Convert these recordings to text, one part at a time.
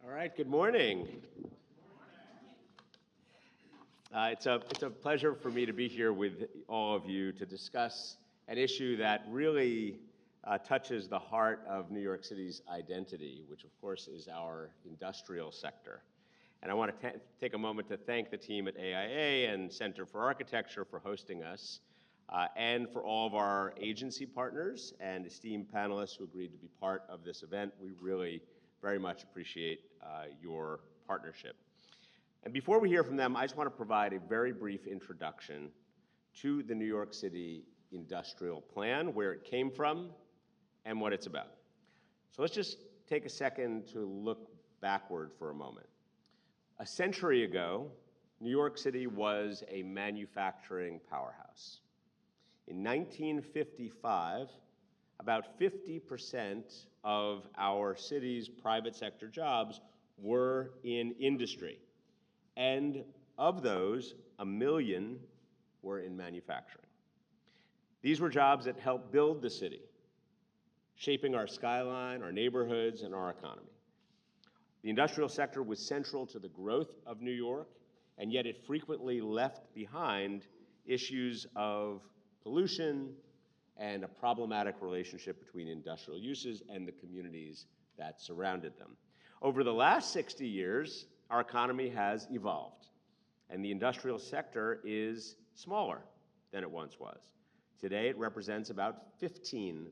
All right, good morning. It's a pleasure for me to be here with all of you to discuss an issue that really touches the heart of New York City's identity, which of course is our industrial sector. And I want to take a moment to thank the team at AIA and Center for Architecture for hosting us, and for all of our agency partners and esteemed panelists who agreed to be part of this event. We really very much appreciate your partnership. And before we hear from them, I just want to provide a very brief introduction to the New York City Industrial Plan, where it came from, and what it's about. So let's just take a second to look backward for a moment. A century ago, New York City was a manufacturing powerhouse. In 1955, about 50% of our city's private sector jobs were in industry. And of those, 1 million were in manufacturing. These were jobs that helped build the city, shaping our skyline, our neighborhoods, and our economy. The industrial sector was central to the growth of New York, and yet it frequently left behind issues of pollution and a problematic relationship between industrial uses and the communities that surrounded them. Over the last 60 years, our economy has evolved, and the industrial sector is smaller than it once was. Today, it represents about 15%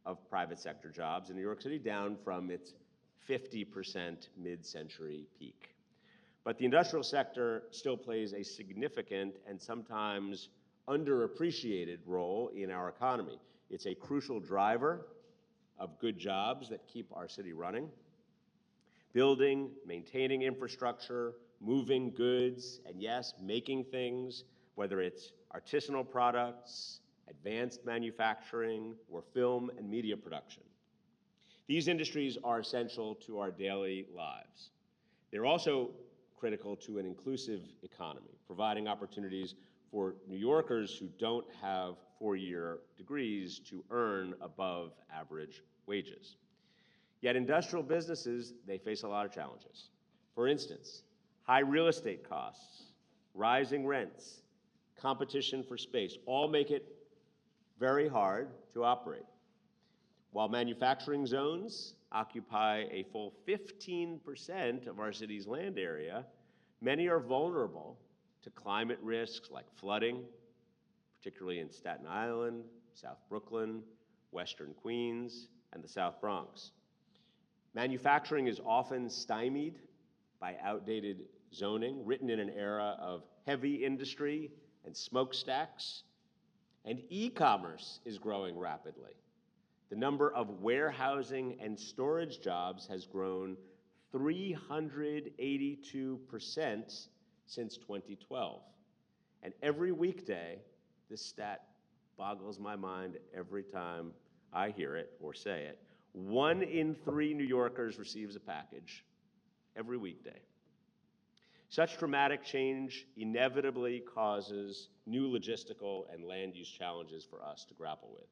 of private sector jobs in New York City, down from its 50% mid-century peak. But the industrial sector still plays a significant and sometimes underappreciated role in our economy. It's a crucial driver of good jobs that keep our city running. Building, maintaining infrastructure, moving goods, and yes, making things, whether it's artisanal products, advanced manufacturing, or film and media production. These industries are essential to our daily lives. They're also critical to an inclusive economy, providing opportunities for New Yorkers who don't have four-year degrees to earn above average wages. Yet industrial businesses, they face a lot of challenges. For instance, high real estate costs, rising rents, competition for space, all make it very hard to operate. While manufacturing zones occupy a full 15% of our city's land area, many are vulnerable to climate risks like flooding, particularly in Staten Island, South Brooklyn, Western Queens, and the South Bronx. Manufacturing is often stymied by outdated zoning, written in an era of heavy industry and smokestacks, and e-commerce is growing rapidly. The number of warehousing and storage jobs has grown 382% since 2012. And every weekday, this stat boggles my mind every time I hear it or say it. 1 in 3 New Yorkers receives a package every weekday. Such dramatic change inevitably causes new logistical and land use challenges for us to grapple with.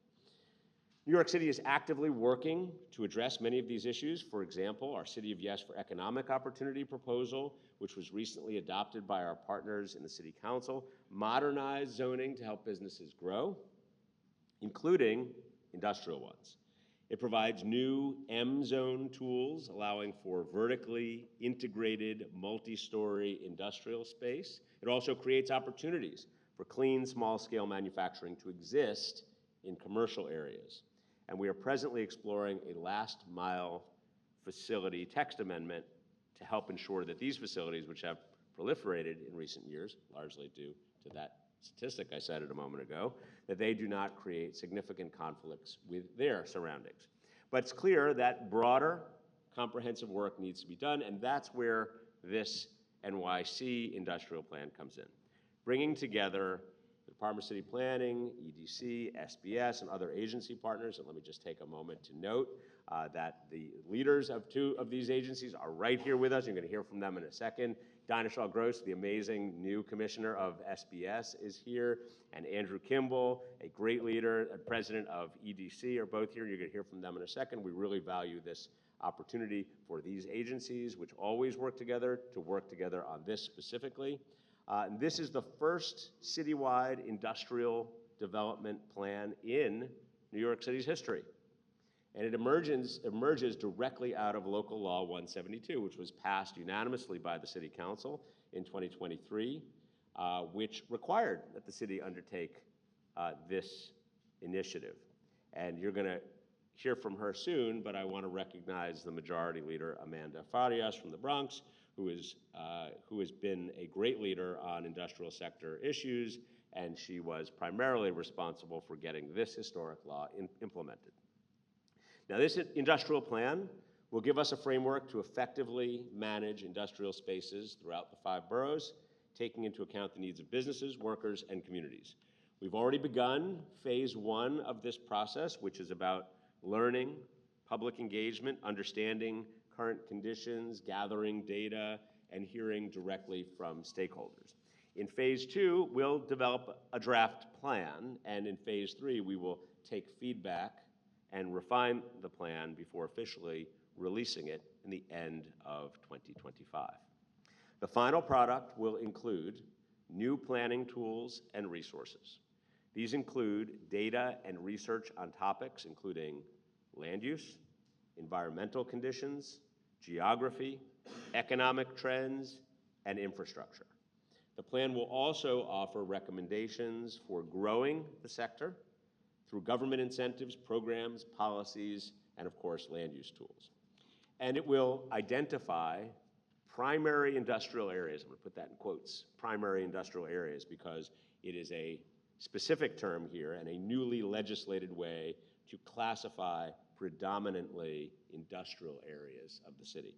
New York City is actively working to address many of these issues. For example, our City of Yes for Economic Opportunity proposal, which was recently adopted by our partners in the City Council, modernized zoning to help businesses grow, including industrial ones. It provides new M-zone tools, allowing for vertically integrated, multi-story industrial space. It also creates opportunities for clean, small-scale manufacturing to exist in commercial areas. And we are presently exploring a last-mile facility text amendment to help ensure that these facilities, which have proliferated in recent years, largely due to that statistic I cited a moment ago, that they do not create significant conflicts with their surroundings. But it's clear that broader, comprehensive work needs to be done, and that's where this NYC Industrial Plan comes in, bringing together the Department of City Planning, EDC, SBS, and other agency partners. And let me just take a moment to note that the leaders of 2 of these agencies are right here with us. You're going to hear from them in a second. Dinah Shaw Gross, the amazing new commissioner of SBS, is here, and Andrew Kimball, a great leader and president of EDC, are both here. You're going to hear from them in a second. We really value this opportunity for these agencies, which always work together, to work together on this specifically. And this is the first citywide industrial development plan in New York City's history. And it emerges directly out of Local Law 172, which was passed unanimously by the City Council in 2023, which required that the city undertake this initiative. And you're going to hear from her soon, but I want to recognize the Majority Leader, Amanda Farias from the Bronx, who has been a great leader on industrial sector issues, and she was primarily responsible for getting this historic law implemented. Now, this industrial plan will give us a framework to effectively manage industrial spaces throughout the 5 boroughs, taking into account the needs of businesses, workers, and communities. We've already begun phase 1 of this process, which is about learning, public engagement, understanding current conditions, gathering data, and hearing directly from stakeholders. In phase 2, we'll develop a draft plan, and in phase 3, we will take feedback and refine the plan before officially releasing it in the end of 2025. The final product will include new planning tools and resources. These include data and research on topics including land use, environmental conditions, geography, economic trends, and infrastructure. The plan will also offer recommendations for growing the sector through government incentives, programs, policies, and of course, land use tools. And it will identify primary industrial areas. I'm going to put that in quotes, primary industrial areas, because it is a specific term here and a newly legislated way to classify predominantly industrial areas of the city.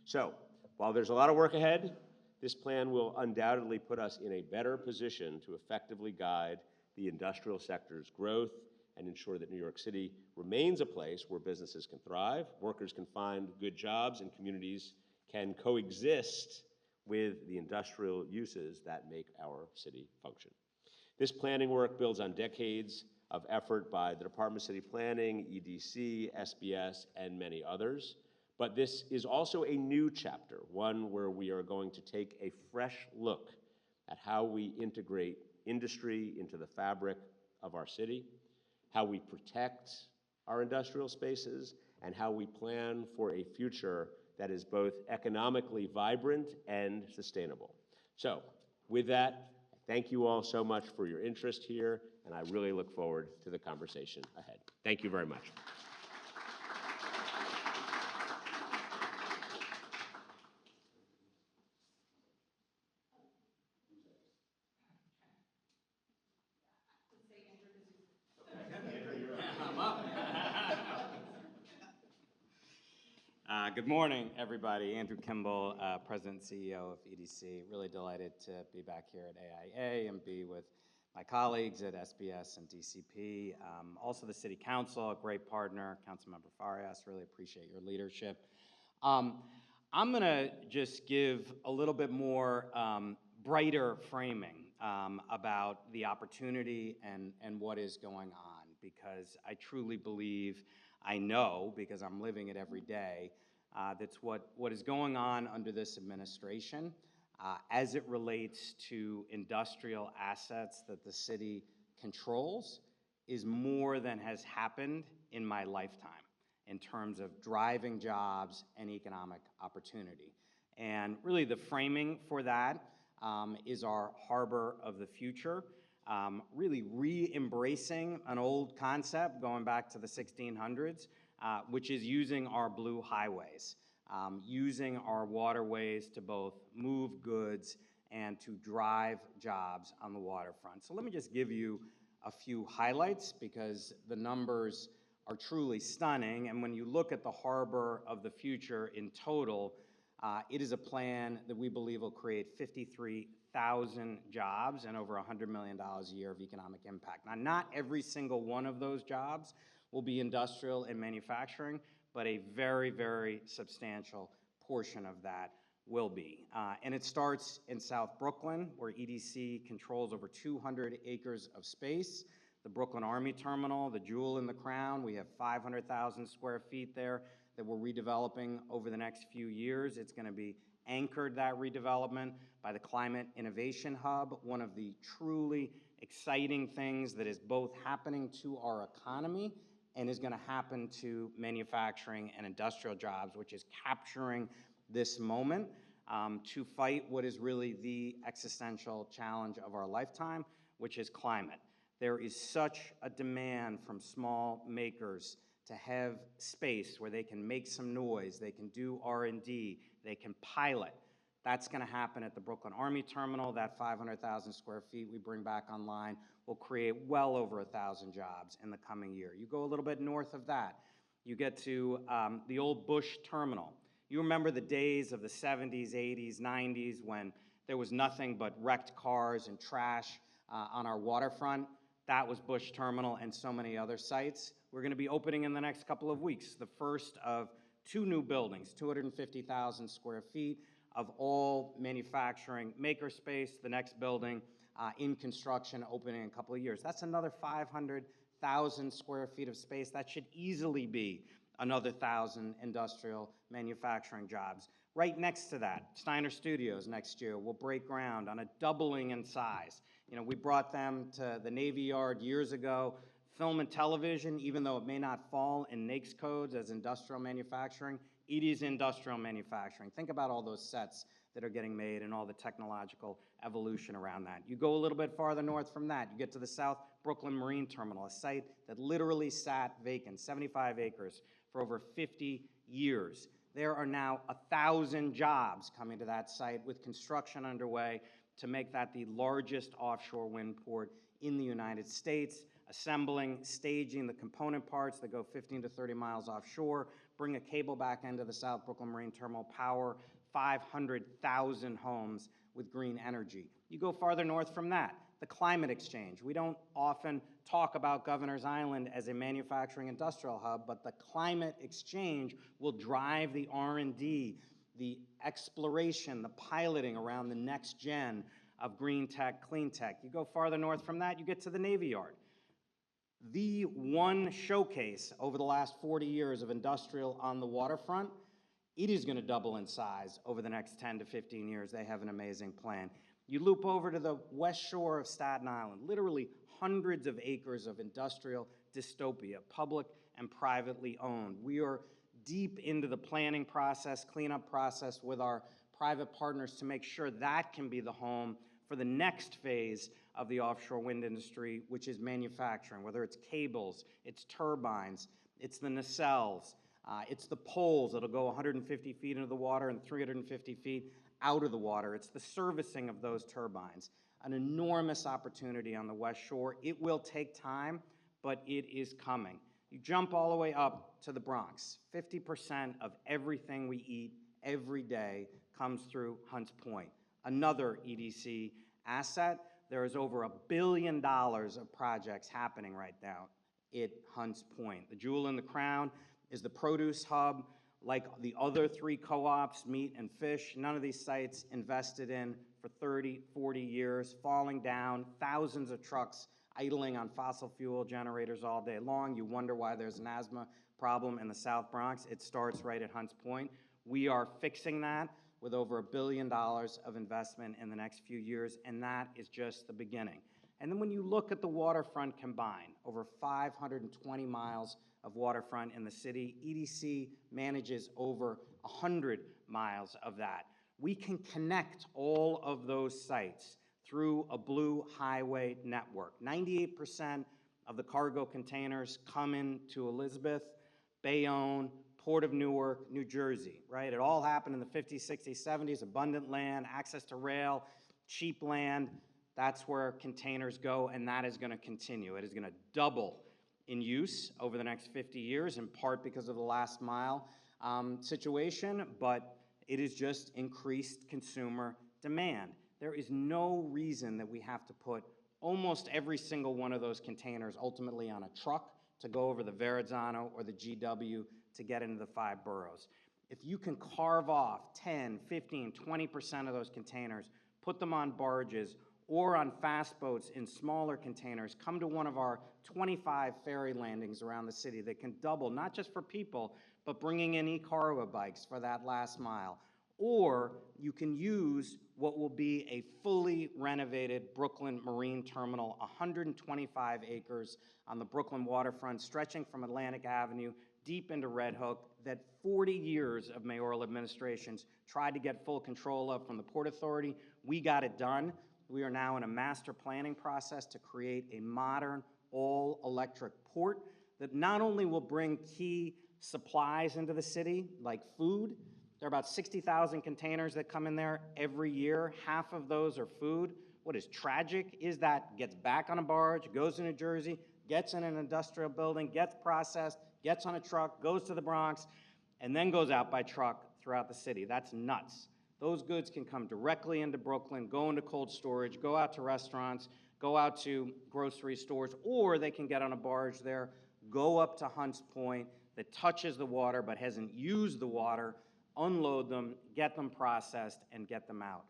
So, while there's a lot of work ahead, this plan will undoubtedly put us in a better position to effectively guide the industrial sector's growth and ensure that New York City remains a place where businesses can thrive, workers can find good jobs, and communities can coexist with the industrial uses that make our city function. This planning work builds on decades of effort by the Department of City Planning, EDC, SBS, and many others. But this is also a new chapter, one where we are going to take a fresh look at how we integrate industry into the fabric of our city, how we protect our industrial spaces, and how we plan for a future that is both economically vibrant and sustainable. So, with that, thank you all so much for your interest here, and I really look forward to the conversation ahead. Thank you very much. Good morning, everybody. Andrew Kimball, President and CEO of EDC. Really delighted to be back here at AIA and be with my colleagues at SBS and DCP. Also the City Council, a great partner, Councilmember Farias. Really appreciate your leadership. I'm going to just give a little bit more brighter framing about the opportunity and what is going on, because I truly believe, I know, because I'm living it every day, that's what is going on under this administration as it relates to industrial assets that the city controls is more than has happened in my lifetime in terms of driving jobs and economic opportunity. And really the framing for that is our harbor of the future, really re-embracing an old concept going back to the 1600s, which is using our blue highways, using our waterways to both move goods and to drive jobs on the waterfront. So let me just give you a few highlights, because the numbers are truly stunning. And when you look at the harbor of the future in total, it is a plan that we believe will create 53,000 jobs and over $100 million a year of economic impact. Now, not every single one of those jobs will be industrial and manufacturing, but a very, very substantial portion of that will be. And it starts in South Brooklyn, where EDC controls over 200 acres of space. The Brooklyn Army Terminal, the jewel in the crown, we have 500,000 square feet there that we're redeveloping over the next few years. It's going to be anchored, that redevelopment, by the Climate Innovation Hub, one of the truly exciting things that is both happening to our economy and is going to happen to manufacturing and industrial jobs, which is capturing this moment to fight what is really the existential challenge of our lifetime, which is climate. There is such a demand from small makers to have space where they can make some noise, they can do R&D, they can pilot. That's going to happen at the Brooklyn Army Terminal. That 500,000 square feet we bring back online will create well over 1,000 jobs in the coming year. You go a little bit north of that, you get to the old Bush Terminal. You remember the days of the 70s, 80s, 90s when there was nothing but wrecked cars and trash on our waterfront. That was Bush Terminal and so many other sites. We're going to be opening in the next couple of weeks the first of 2 new buildings, 250,000 square feet of all manufacturing makerspace. The next building in construction, opening in a couple of years. That's another 500,000 square feet of space. That should easily be another 1,000 industrial manufacturing jobs. Right next to that, Steiner Studios next year will break ground on a doubling in size. You know, we brought them to the Navy Yard years ago. Film and television, even though it may not fall in NAICS codes as industrial manufacturing, it is industrial manufacturing. Think about all those sets that are getting made and all the technological evolution around that. You go a little bit farther north from that, you get to the South Brooklyn Marine Terminal, a site that literally sat vacant, 75 acres, for over 50 years. There are now 1,000 jobs coming to that site with construction underway to make that the largest offshore wind port in the United States, assembling, staging the component parts that go 15 to 30 miles offshore, bring a cable back into the South Brooklyn Marine Terminal, power 500,000 homes with green energy. You go farther north from that, the Climate Exchange. We don't often talk about Governor's Island as a manufacturing industrial hub, but the Climate Exchange will drive the R&D, the exploration, the piloting around the next gen of green tech, clean tech. You go farther north from that, you get to the Navy Yard. The one showcase over the last 40 years of industrial on the waterfront, it is going to double in size over the next 10 to 15 years. They have an amazing plan. You loop over to the west shore of Staten Island, literally hundreds of acres of industrial dystopia, public and privately owned. We are deep into the planning process, cleanup process with our private partners to make sure that can be the home for the next phase of the offshore wind industry, which is manufacturing, whether it's cables, it's turbines, it's the nacelles, it's the poles that'll go 150 feet into the water and 350 feet out of the water. It's the servicing of those turbines. An enormous opportunity on the West Shore. It will take time, but it is coming. You jump all the way up to the Bronx. 50% of everything we eat every day comes through Hunts Point. Another EDC asset. There is over $1 billion of projects happening right now at Hunts Point. The jewel in the crown is the produce hub. Like the other 3 co-ops, meat and fish, none of these sites invested in for 30, 40 years, falling down, thousands of trucks idling on fossil fuel generators all day long. You wonder why there's an asthma problem in the South Bronx. It starts right at Hunts Point. We are fixing that with over $1 billion of investment in the next few years, and that is just the beginning. And then when you look at the waterfront combined, over 520 miles of waterfront in the city, EDC manages over 100 miles of that. We can connect all of those sites through a blue highway network. 98% of the cargo containers come into Elizabeth, Bayonne, Port of Newark, New Jersey, right? It all happened in the 50s, 60s, 70s, abundant land, access to rail, cheap land. That's where containers go, and that is going to continue. It is going to double in use over the next 50 years, in part because of the last mile situation, but it is just increased consumer demand. There is no reason that we have to put almost every single one of those containers ultimately on a truck to go over the Verrazzano or the GW to get into the 5 boroughs. If you can carve off 10, 15, 20% of those containers, put them on barges or on fast boats in smaller containers, come to one of our 25 ferry landings around the city that can double, not just for people, but bringing in e-cargo bikes for that last mile. Or you can use what will be a fully renovated Brooklyn Marine Terminal, 125 acres on the Brooklyn waterfront, stretching from Atlantic Avenue deep into Red Hook, that 40 years of mayoral administrations tried to get full control of from the Port Authority. We got it done. We are now in a master planning process to create a modern, all-electric port that not only will bring key supplies into the city, like food. There are about 60,000 containers that come in there every year. Half of those are food. What is tragic is that gets back on a barge, goes to New Jersey, gets in an industrial building, gets processed, gets on a truck, goes to the Bronx, and then goes out by truck throughout the city. That's nuts. Those goods can come directly into Brooklyn, go into cold storage, go out to restaurants, go out to grocery stores, or they can get on a barge there, go up to Hunts Point that touches the water but hasn't used the water, unload them, get them processed, and get them out.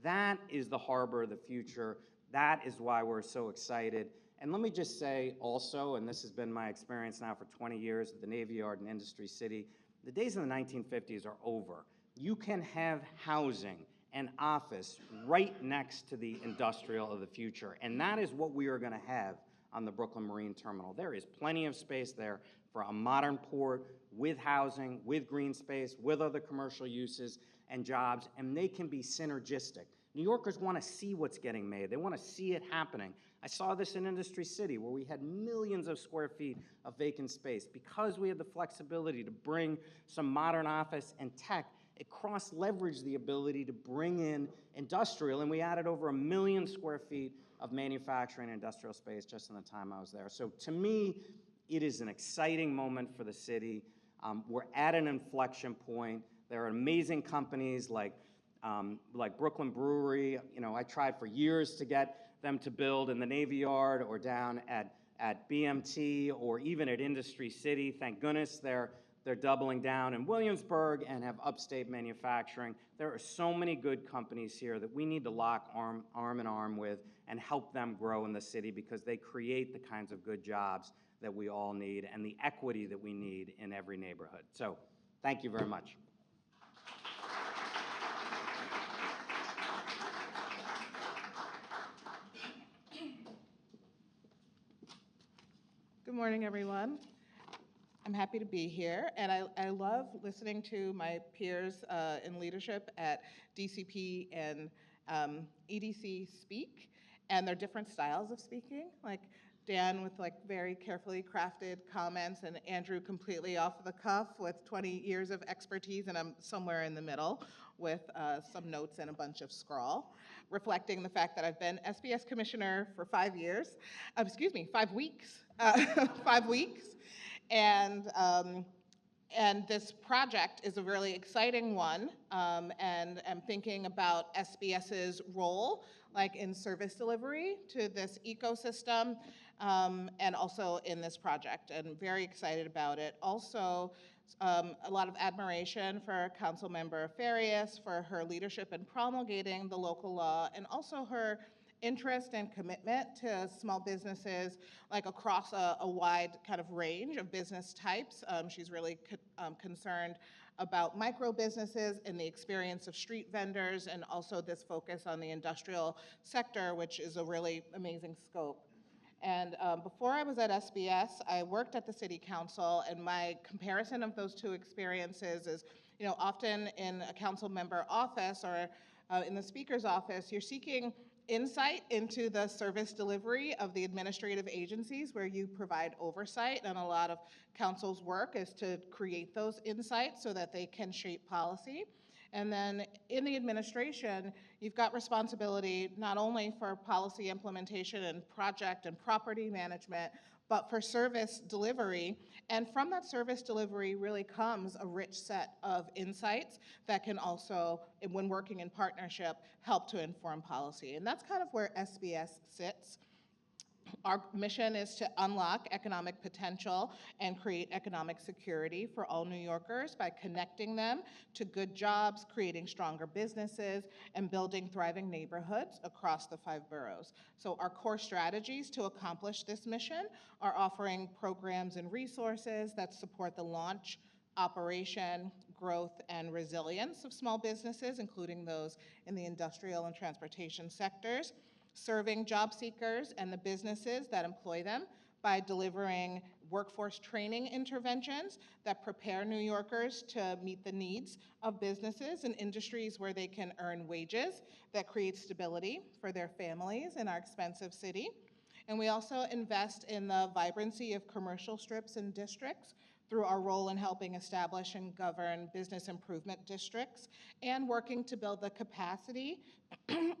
That is the harbor of the future. That is why we're so excited. And let me just say also, and this has been my experience now for 20 years at the Navy Yard and Industry City, the days of the 1950s are over. You can have housing and office right next to the industrial of the future, and that is what we are going to have on the Brooklyn Marine Terminal. There is plenty of space there for a modern port with housing, with green space, with other commercial uses and jobs, and they can be synergistic. New Yorkers want to see what's getting made. They want to see it happening. I saw this in Industry City, where we had millions of square feet of vacant space. Because we had the flexibility to bring some modern office and tech, it cross-leveraged the ability to bring in industrial, and we added over 1 million square feet of manufacturing and industrial space just in the time I was there. So to me, it is an exciting moment for the city. We're at an inflection point. There are amazing companies like Brooklyn Brewery. You know, I tried for years to get them to build in the Navy Yard or down at BMT or even at Industry City. Thank goodness they're doubling down in Williamsburg and have upstate manufacturing. There are so many good companies here that we need to lock arm in arm with and help them grow in the city, because they create the kinds of good jobs that we all need and the equity that we need in every neighborhood. So thank you very much. Good morning, everyone. I'm happy to be here, and I love listening to my peers in leadership at DCP and EDC speak, and their different styles of speaking. Like Dan with very carefully crafted comments, and Andrew completely off the cuff with 20 years of expertise, and I'm somewhere in the middle with some notes and a bunch of scrawl, reflecting the fact that I've been SBS Commissioner for 5 years, 5 weeks, 5 weeks. And this project is a really exciting one, and I'm thinking about SBS's role, in service delivery to this ecosystem, and also in this project, and very excited about it. Also, a lot of admiration for Councilmember Farias for her leadership in promulgating the local law, and also her interest and commitment to small businesses, across a wide kind of range of business types. She's really concerned about micro businesses and the experience of street vendors, and also this focus on the industrial sector, which is a really amazing scope. And before I was at SBS, I worked at the City Council, and my comparison of those two experiences is, often in a council member office or in the speaker's office, you're seeking insight into the service delivery of the administrative agencies where you provide oversight, and a lot of council's work is to create those insights so that they can shape policy. And then in the administration, you've got responsibility not only for policy implementation and project and property management, but for service delivery. And from that service delivery really comes a rich set of insights that can also, when working in partnership, help to inform policy. And that's kind of where SBS sits. Our mission is to unlock economic potential and create economic security for all New Yorkers by connecting them to good jobs, creating stronger businesses, and building thriving neighborhoods across the 5 boroughs. So our core strategies to accomplish this mission are offering programs and resources that support the launch, operation, growth, and resilience of small businesses, including those in the industrial and transportation sectors, serving job seekers and the businesses that employ them by delivering workforce training interventions that prepare New Yorkers to meet the needs of businesses and industries where they can earn wages that create stability for their families in our expensive city. And we also invest in the vibrancy of commercial strips and districts through our role in helping establish and govern business improvement districts and working to build the capacity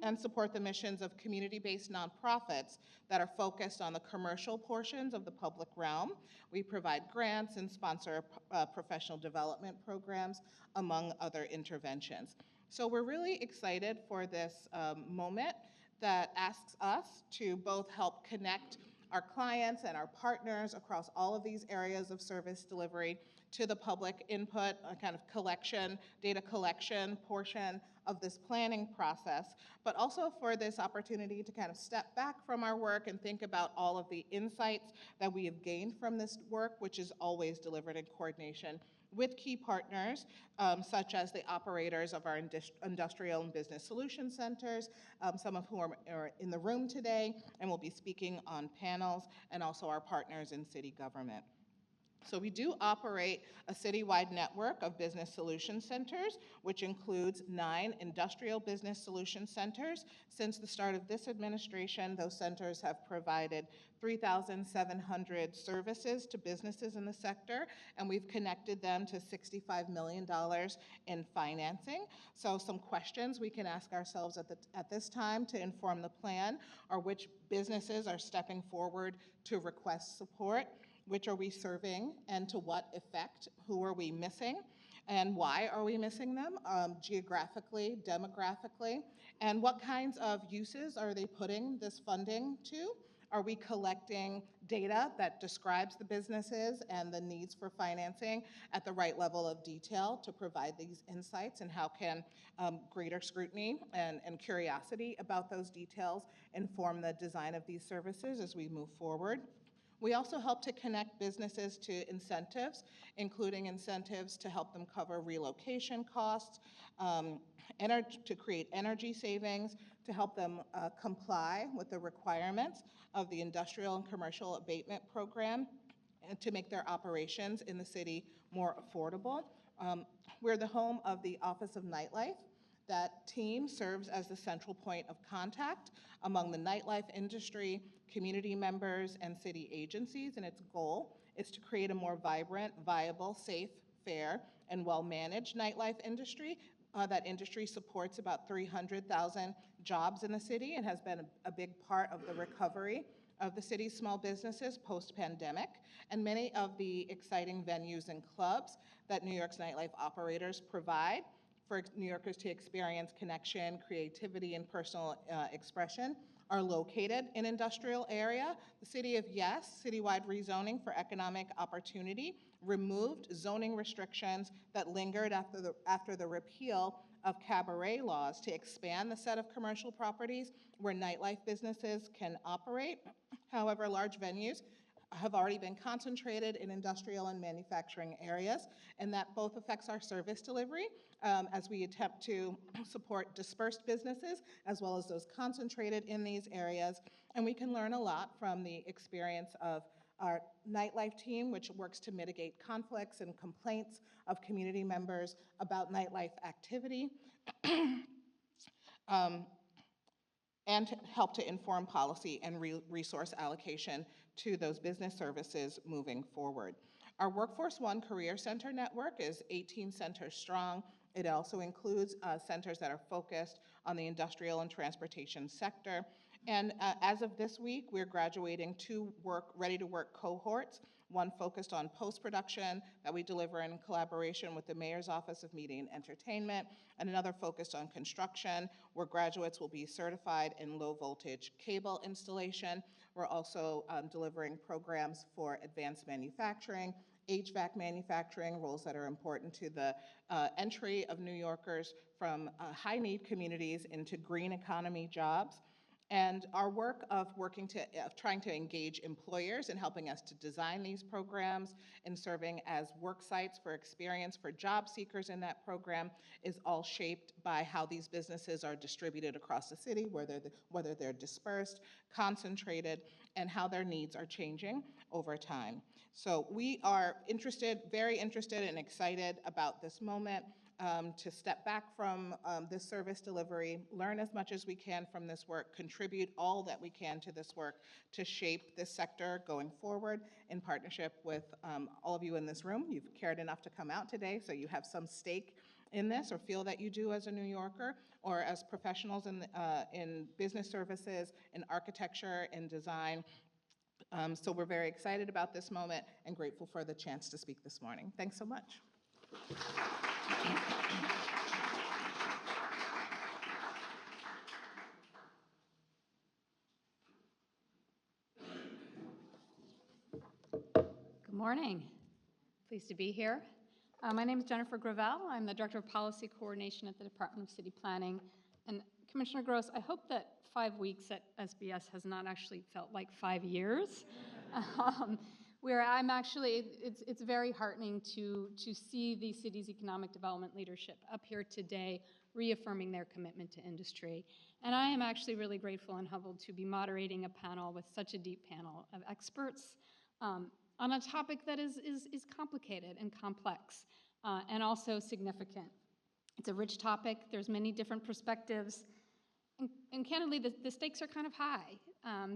and support the missions of community-based nonprofits that are focused on the commercial portions of the public realm. We provide grants and sponsor professional development programs, among other interventions. So we're really excited for this moment that asks us to both help connect our clients and our partners across all of these areas of service delivery to the public input, a kind of collection, data collection portion of this planning process, but also for this opportunity to kind of step back from our work and think about all of the insights that we have gained from this work, which is always delivered in coordination with key partners, such as the operators of our industrial and business solution centers, some of whom are in the room today and will be speaking on panels, and also our partners in city government. So we do operate a citywide network of business solution centers, which includes 9 industrial business solution centers. Since the start of this administration, those centers have provided 3,700 services to businesses in the sector, and we've connected them to $65 million in financing. So some questions we can ask ourselves at this time to inform the plan are: which businesses are stepping forward to request support? Which are we serving, and to what effect? Who are we missing, and why are we missing them, geographically, demographically? And what kinds of uses are they putting this funding to? Are we collecting data that describes the businesses and the needs for financing at the right level of detail to provide these insights? And how can greater scrutiny and curiosity about those details inform the design of these services as we move forward? We also help to connect businesses to incentives, including incentives to help them cover relocation costs, to create energy savings, to help them comply with the requirements of the Industrial and Commercial Abatement Program, and to make their operations in the city more affordable. We're the home of the Office of Nightlife. That team serves as the central point of contact among the nightlife industry, community members, and city agencies, and its goal is to create a more vibrant, viable, safe, fair, and well-managed nightlife industry. That industry supports about 300,000 jobs in the city and has been a big part of the recovery of the city's small businesses post-pandemic, and many of the exciting venues and clubs that New York's nightlife operators provide for New Yorkers to experience connection, creativity, and personal expression are located in industrial area. The City of Yes, citywide rezoning for economic opportunity, removed zoning restrictions that lingered after the repeal of cabaret laws to expand the set of commercial properties where nightlife businesses can operate. However, large venues have already been concentrated in industrial and manufacturing areas, and that both affects our service delivery as we attempt to support dispersed businesses as well as those concentrated in these areas. And we can learn a lot from the experience of our nightlife team, which works to mitigate conflicts and complaints of community members about nightlife activity, and to help to inform policy and resource allocation to those business services moving forward. Our Workforce One Career Center network is 18 centers strong. It also includes centers that are focused on the industrial and transportation sector. And as of this week, we're graduating 2 ready-to-work cohorts, one focused on post-production that we deliver in collaboration with the Mayor's Office of Media and Entertainment, and another focused on construction, where graduates will be certified in low-voltage cable installation. We're also delivering programs for advanced manufacturing, HVAC manufacturing, roles that are important to the entry of New Yorkers from high-need communities into green economy jobs. And our work of trying to engage employers in helping us to design these programs and serving as work sites for experience for job seekers in that program is all shaped by how these businesses are distributed across the city, whether they're dispersed, concentrated, and how their needs are changing over time. So we are very interested and excited about this moment to step back from this service delivery, learn as much as we can from this work, contribute all that we can to this work to shape this sector going forward in partnership with all of you in this room. You've cared enough to come out today, so you have some stake in this or feel that you do as a New Yorker or as professionals in business services, in architecture, in design. So we're very excited about this moment and grateful for the chance to speak this morning. Thanks so much. Good morning. Pleased to be here. My name is Jennifer Gravel. I'm the Director of Policy Coordination at the Department of City Planning. And Commissioner Gross, I hope that 5 weeks at SBS has not actually felt like 5 years. Where I'm actually, it's very heartening to see the city's economic development leadership up here today reaffirming their commitment to industry. And I am actually really grateful and humbled to be moderating a panel with such a deep panel of experts on a topic that is complicated and complex and also significant. It's a rich topic. There's many different perspectives. And candidly, the stakes are kind of high.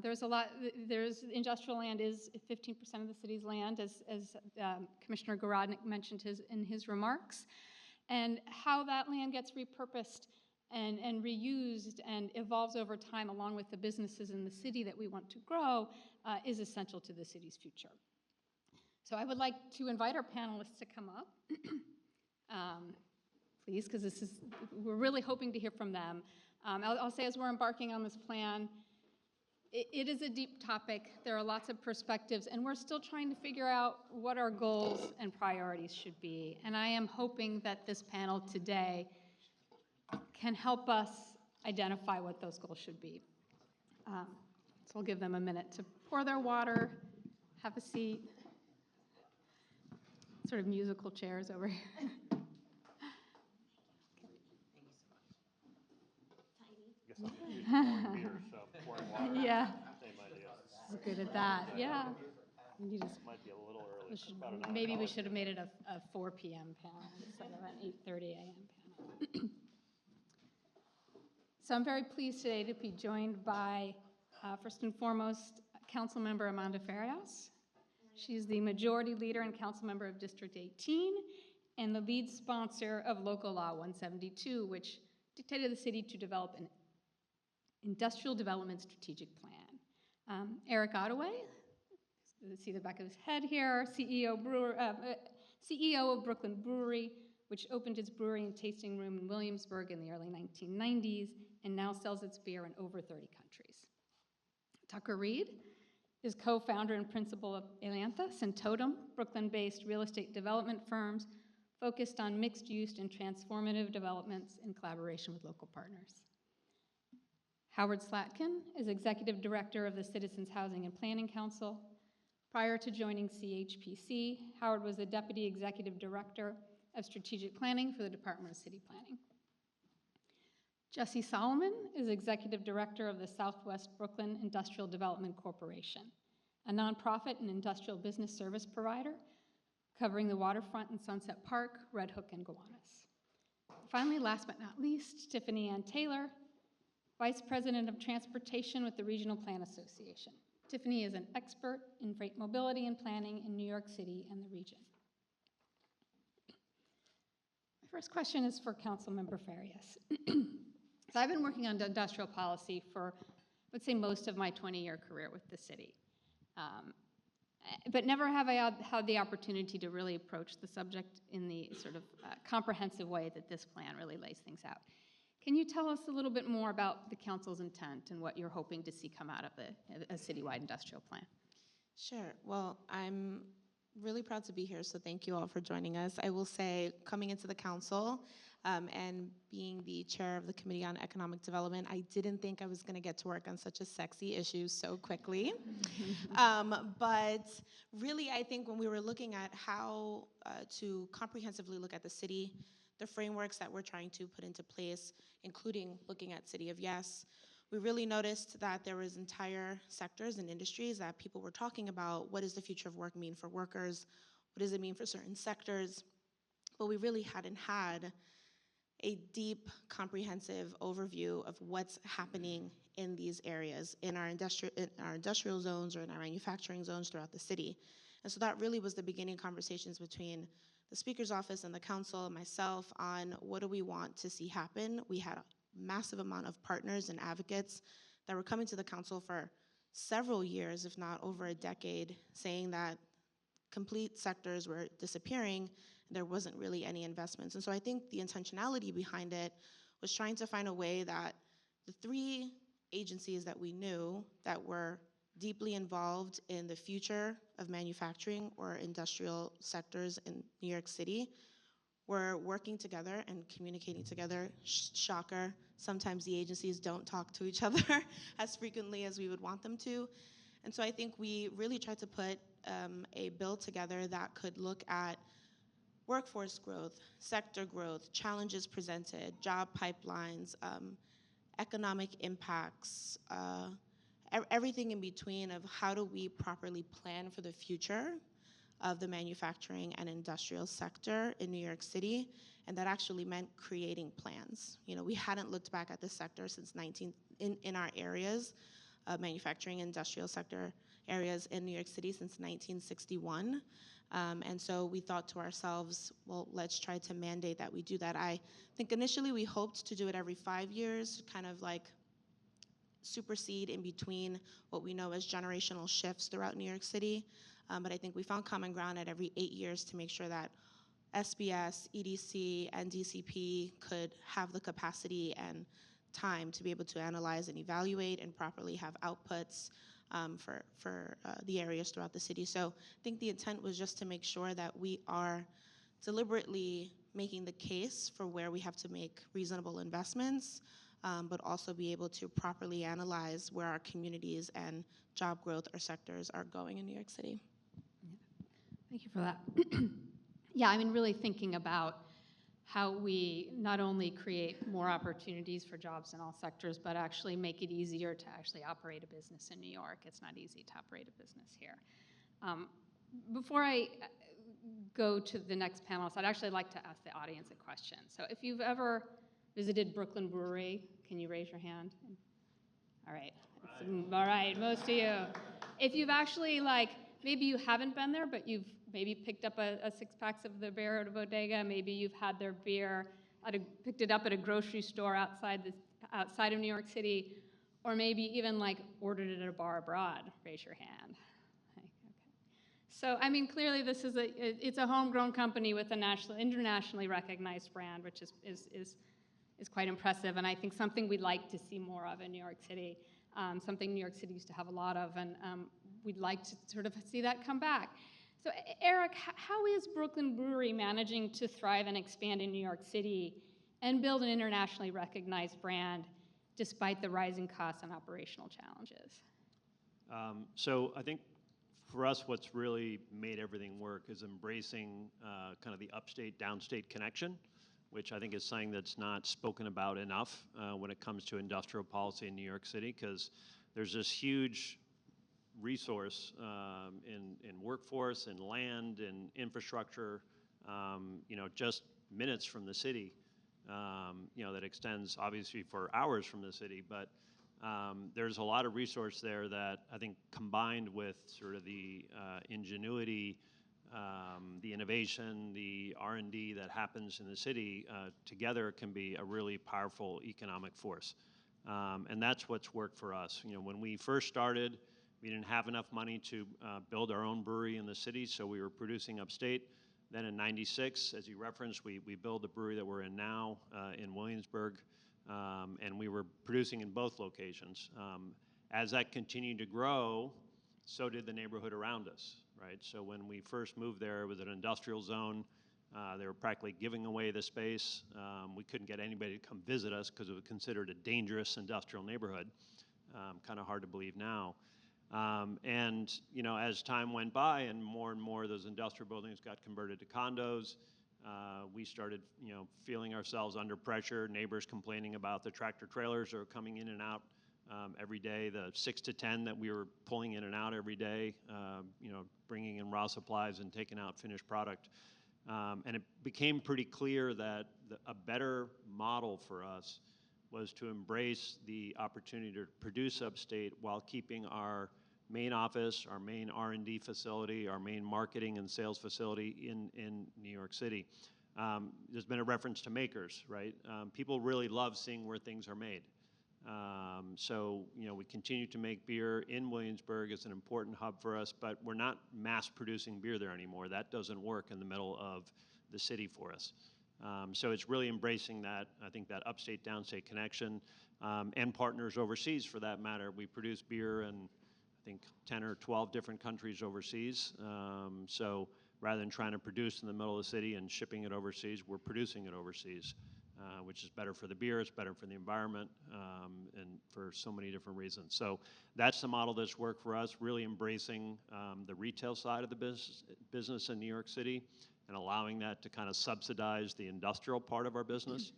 There's industrial land is 15% of the city's land, as Commissioner Garodnick mentioned in his remarks. And how that land gets repurposed and reused and evolves over time along with the businesses in the city that we want to grow is essential to the city's future. So I would like to invite our panelists to come up, please, because we're really hoping to hear from them. I'll say as we're embarking on this plan, it is a deep topic. There are lots of perspectives, and we're still trying to figure out what our goals and priorities should be. And I am hoping that this panel today can help us identify what those goals should be. So I'll give them a minute to pour their water, have a seat. Sort of musical chairs over here. Yeah. Same idea. He's good at that. Yeah. Might be a little early. Maybe we should have made it a 4 p.m. panel instead of an 8:30 a.m. panel. So I'm very pleased today to be joined by, first and foremost, Councilmember Amanda Farias. She's the majority leader and council member of District 18 and the lead sponsor of Local Law 172, which dictated the city to develop an industrial development strategic plan. Eric Ottaway, see the back of his head here, CEO of Brooklyn Brewery, which opened its brewery and tasting room in Williamsburg in the early 1990s and now sells its beer in over 30 countries. Tucker Reed is co-founder and principal of Ailanthus and Totem, Brooklyn-based real estate development firms focused on mixed-use and transformative developments in collaboration with local partners. Howard Slatkin is executive director of the Citizens Housing and Planning Council. Prior to joining CHPC, Howard was the deputy executive director of strategic planning for the Department of City Planning. Jesse Solomon is executive director of the Southwest Brooklyn Industrial Development Corporation, a nonprofit and industrial business service provider covering the waterfront in Sunset Park, Red Hook, and Gowanus. Finally, last but not least, Tiffany Ann Taylor, vice president of transportation with the Regional Plan Association. Tiffany is an expert in freight mobility and planning in New York City and the region. My first question is for Councilmember Farias. So I've been working on industrial policy for, I would say, most of my 20-year career with the city. But never have I had the opportunity to really approach the subject in the sort of comprehensive way that this plan really lays things out. Can you tell us a little bit more about the council's intent and what you're hoping to see come out of a citywide industrial plan? Sure. Well, I'm really proud to be here, so thank you all for joining us. I will say, coming into the council, And being the chair of the Committee on Economic Development, I didn't think I was going to get to work on such a sexy issue so quickly. But really, I think when we were looking at how to comprehensively look at the city, the frameworks that we're trying to put into place, including looking at City of Yes, we really noticed that there was entire sectors and industries that people were talking about. What does the future of work mean for workers? What does it mean for certain sectors? But we really hadn't had a deep, comprehensive overview of what's happening in these areas, in our industrial zones or in our manufacturing zones throughout the city. And so that really was the beginning conversations between the Speaker's office and the council and myself on what do we want to see happen. We had a massive amount of partners and advocates that were coming to the council for several years, if not over a decade, saying that complete sectors were disappearing. There wasn't really any investments. And so I think the intentionality behind it was trying to find a way that the three agencies that we knew that were deeply involved in the future of manufacturing or industrial sectors in New York City were working together and communicating together. Shocker, sometimes the agencies don't talk to each other as frequently as we would want them to. And so I think we really tried to put a bill together that could look at workforce growth, sector growth, challenges presented, job pipelines, economic impacts, everything in between of how do we properly plan for the future of the manufacturing and industrial sector in New York City, and that actually meant creating plans. You know, we hadn't looked back at this sector since in our areas, manufacturing and industrial sector areas in New York City since 1961. And so we thought to ourselves, well, let's try to mandate that we do that. I think initially we hoped to do it every 5 years, kind of like supersede in between what we know as generational shifts throughout New York City. But I think we found common ground at every 8 years to make sure that SBS, EDC, and DCP could have the capacity and time to be able to analyze and evaluate and properly have outputs for the areas throughout the city. So I think the intent was just to make sure that we are deliberately making the case for where we have to make reasonable investments, but also be able to properly analyze where our communities and job growth or sectors are going in New York City. Thank you for that. Yeah, I mean, really thinking about how we not only create more opportunities for jobs in all sectors, but actually make it easier to actually operate a business in New York. It's not easy to operate a business here. Before I go to the next panelist, I'd actually like to ask the audience a question. So if you've ever visited Brooklyn Brewery, can you raise your hand? All right. All right, most of you. If you've actually, like, maybe you haven't been there, but you've maybe picked up a 6-pack of the beer at a bodega, maybe you've had their beer, picked it up at a grocery store outside of New York City, or maybe even like ordered it at a bar abroad, raise your hand. Okay. So, I mean, clearly this is it's a homegrown company with a internationally recognized brand, which is quite impressive, and I think something we'd like to see more of in New York City, something New York City used to have a lot of, and we'd like to sort of see that come back. So Eric, how is Brooklyn Brewery managing to thrive and expand in New York City and build an internationally recognized brand despite the rising costs and operational challenges? So I think for us, what's really made everything work is embracing kind of the upstate, downstate connection, which I think is something that's not spoken about enough when it comes to industrial policy in New York City, because there's this huge resource in workforce and land and infrastructure, just minutes from the city, that extends obviously for hours from the city, but there's a lot of resource there that I think combined with sort of the ingenuity, the innovation, the R&D that happens in the city together can be a really powerful economic force. And that's what's worked for us. When we first started, we didn't have enough money to build our own brewery in the city, so we were producing upstate. Then in '96, as you referenced, we built the brewery that we're in now in Williamsburg, and we were producing in both locations. As that continued to grow, so did the neighborhood around us, right? So when we first moved there, it was an industrial zone. They were practically giving away the space. We couldn't get anybody to come visit us because it was considered a dangerous industrial neighborhood. Kind of hard to believe now. And as time went by and more of those industrial buildings got converted to condos, we started, feeling ourselves under pressure, neighbors complaining about the tractor trailers that are coming in and out every day, the 6 to 10 that we were pulling in and out every day, bringing in raw supplies and taking out finished product. And it became pretty clear that a better model for us was to embrace the opportunity to produce upstate while keeping our main office, our main R&D facility, our main marketing and sales facility in New York City. There's been a reference to makers, right? People really love seeing where things are made. So we continue to make beer in Williamsburg. It's an important hub for us, but we're not mass producing beer there anymore. That doesn't work in the middle of the city for us. So it's really embracing that, I think, that upstate, downstate connection, and partners overseas for that matter. We produce beer in, I think, 10 or 12 different countries overseas. So rather than trying to produce in the middle of the city and shipping it overseas, we're producing it overseas, which is better for the beer, it's better for the environment, and for so many different reasons. So that's the model that's worked for us, really embracing the retail side of the business in New York City and allowing that to kind of subsidize the industrial part of our business,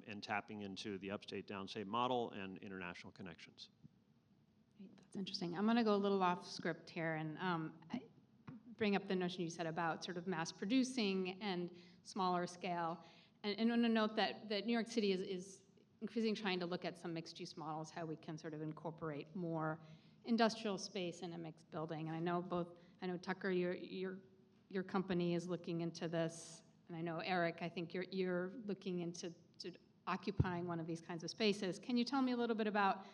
and tapping into the upstate, downstate model and international connections. That's interesting. I'm going to go a little off script here and bring up the notion you said about sort of mass producing and smaller scale. And I want to note that New York City is increasingly trying to look at some mixed-use models, how we can sort of incorporate more industrial space in a mixed building. And I know Tucker, your company is looking into this, and I know Eric, I think you're looking into occupying one of these kinds of spaces. Can you tell me a little bit about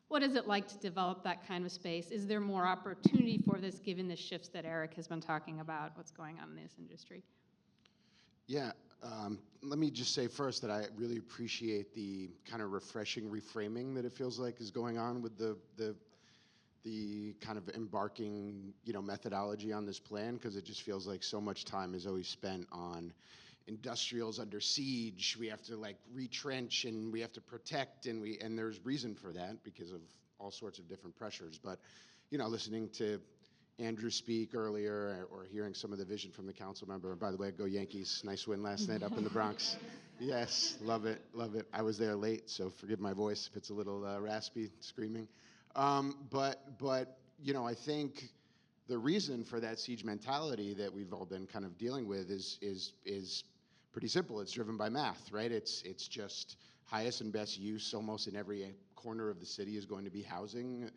what is it like to develop that kind of space? Is there more opportunity for this given the shifts that Eric has been talking about, what's going on in this industry? Yeah, let me just say first that I really appreciate the kind of refreshing reframing that it feels like is going on with the kind of embarking, methodology on this plan, because it just feels like so much time is always spent on industrials under siege. We have to retrench and we have to protect, and there's reason for that because of all sorts of different pressures. But listening to Andrew speak earlier, or hearing some of the vision from the council member, and by the way, go Yankees, nice win last night up in the Bronx. Yes, love it. I was there late, so forgive my voice if it's a little raspy, screaming. But I think the reason for that siege mentality that we've all been kind of dealing with is pretty simple. It's driven by math, right? It's just highest and best use almost in every corner of the city is going to be housing.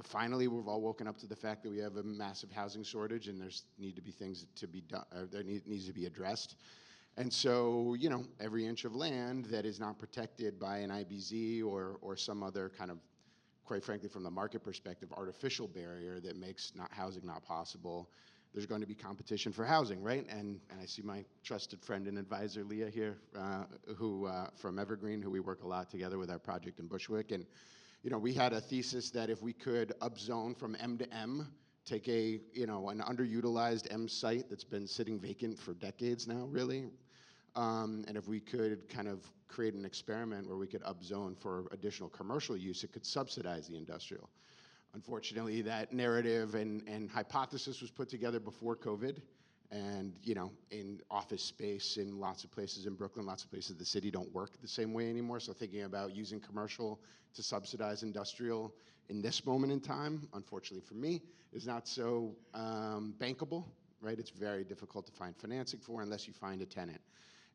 Finally, we've all woken up to the fact that we have a massive housing shortage, and there's need to be things to be done. Needs to be addressed. And so, every inch of land that is not protected by an IBZ or some other kind of, quite frankly, from the market perspective, artificial barrier that makes housing not possible, there's going to be competition for housing, right? And I see my trusted friend and advisor, Leah, here, who from Evergreen, who we work a lot together with our project in Bushwick. And, we had a thesis that if we could upzone from M to M, take an underutilized M site that's been sitting vacant for decades now, really, and if we could kind of create an experiment where we could upzone for additional commercial use, it could subsidize the industrial. Unfortunately, that narrative and hypothesis was put together before COVID, and in office space in lots of places in Brooklyn, lots of places in the city don't work the same way anymore. So thinking about using commercial to subsidize industrial in this moment in time, unfortunately for me, is not so bankable, right? It's very difficult to find financing for unless you find a tenant.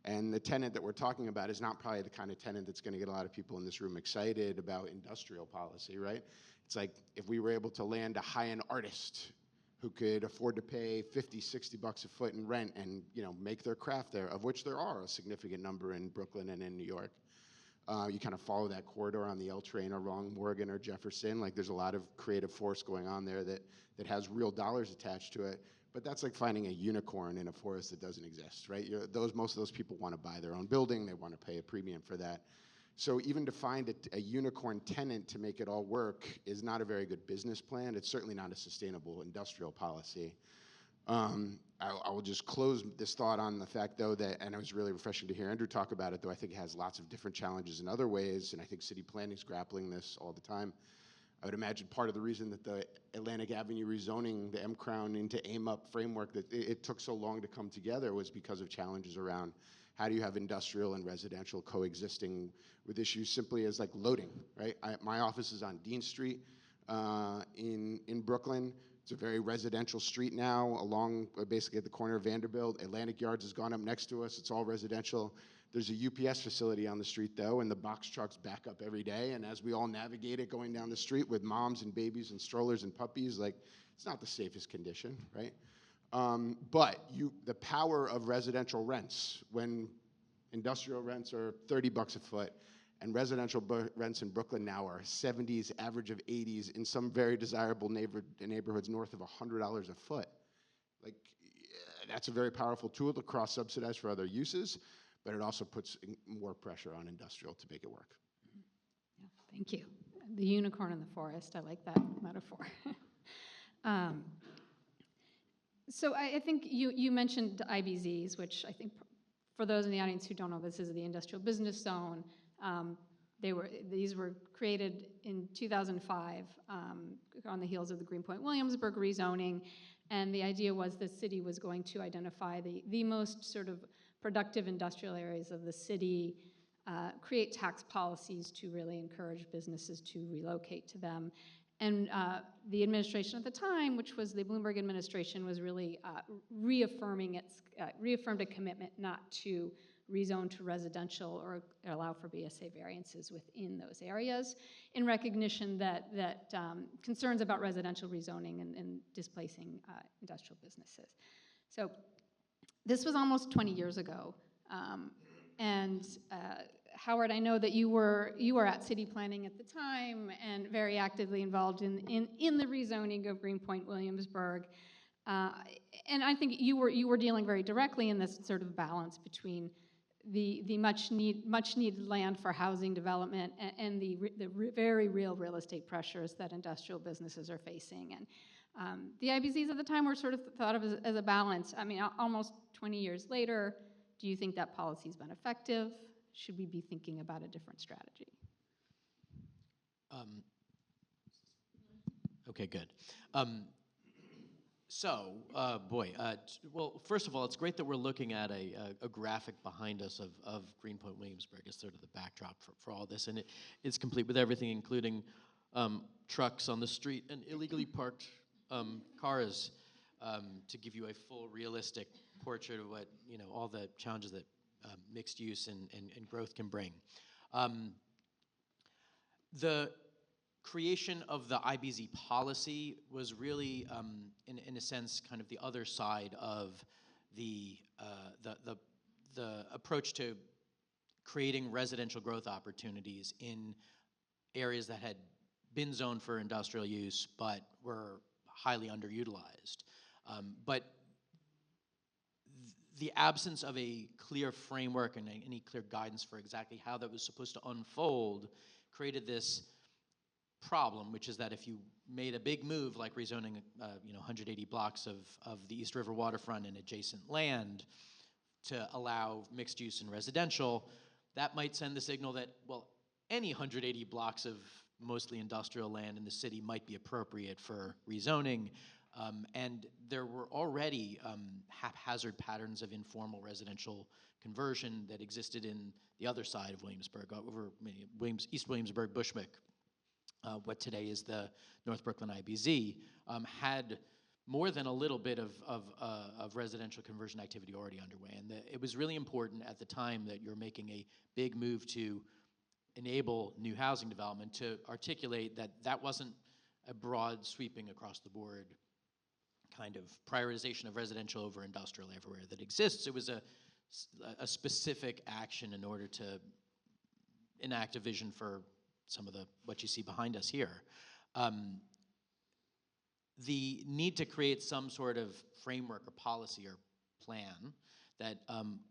And the tenant that we're talking about is not probably the kind of tenant that's going to get a lot of people in this room excited about industrial policy, right? It's like if we were able to land a high-end artist who could afford to pay $50, $60 a foot in rent and make their craft there, of which there are a significant number in Brooklyn and in New York. You kind of follow that corridor on the L train along Morgan or Jefferson. There's a lot of creative force going on there that has real dollars attached to it. But that's like finding a unicorn in a forest that doesn't exist, right? Most of those people want to buy their own building. They want to pay a premium for that. So even to find a unicorn tenant to make it all work is not a very good business plan. It's certainly not a sustainable industrial policy. I will just close this thought on the fact, though, that, and it was really refreshing to hear Andrew talk about it, though I think it has lots of different challenges in other ways, and I think city planning is grappling this all the time. I would imagine part of the reason that the Atlantic Avenue rezoning, the M-Crown into AIM-UP framework, that it took so long to come together was because of challenges around how do you have industrial and residential coexisting with issues simply as like loading, right? My office is on Dean Street in Brooklyn. It's a very residential street now, along basically at the corner of Vanderbilt. Atlantic Yards has gone up next to us. It's all residential. There's a UPS facility on the street, though, and the box trucks back up every day. And as we all navigate it going down the street with moms and babies and strollers and puppies, like, it's not the safest condition, right? But the power of residential rents, when industrial rents are $30 a foot, and residential rents in Brooklyn now are 70s, average of 80s, in some very desirable neighborhoods north of $100 a foot. Like, that's a very powerful tool to cross-subsidize for other uses, but it also puts more pressure on industrial to make it work. Yeah, thank you. The unicorn in the forest, I like that metaphor. So I think you mentioned IBZs, which I think for those in the audience who don't know, this is the industrial business zone. These were created in 2005 on the heels of the Greenpoint Williamsburg rezoning, and the idea was the city was going to identify the most sort of productive industrial areas of the city, create tax policies to really encourage businesses to relocate to them. And the administration at the time, which was the Bloomberg administration, was really reaffirmed a commitment not to rezone to residential or allow for BSA variances within those areas, in recognition that concerns about residential rezoning and displacing industrial businesses. So this was almost 20 years ago, and Howard, I know that you were at city planning at the time and very actively involved in the rezoning of Greenpoint Williamsburg, and I think you were dealing very directly in this sort of balance between the much needed land for housing development and the very real estate pressures that industrial businesses are facing. And the IBZs at the time were sort of thought of as a balance. I mean, almost 20 years later, do you think that policy's been effective? Should we be thinking about a different strategy? Okay, good. Well, first of all, it's great that we're looking at a graphic behind us of Greenpoint Williamsburg as sort of the backdrop for all this, and it's complete with everything, including trucks on the street and illegally parked cars, to give you a full, realistic portrait of what, all the challenges that mixed use and growth can bring. The creation of the IBZ policy was really, in a sense, kind of the other side of the approach to creating residential growth opportunities in areas that had been zoned for industrial use but were highly underutilized. But the absence of a clear framework and any clear guidance for exactly how that was supposed to unfold created this problem, which is that if you made a big move like rezoning 180 blocks of the East River waterfront and adjacent land to allow mixed use and residential, that might send the signal that, well, any 180 blocks of mostly industrial land in the city might be appropriate for rezoning. And there were already haphazard patterns of informal residential conversion that existed in the other side of Williamsburg, over East Williamsburg, Bushwick. What today is the North Brooklyn IBZ, had more than a little bit of residential conversion activity already underway. And it was really important at the time that you're making a big move to enable new housing development to articulate that that wasn't a broad sweeping across the board kind of prioritization of residential over industrial everywhere that exists. It was a specific action in order to enact a vision for some of what you see behind us here. The need to create some sort of framework or policy or plan that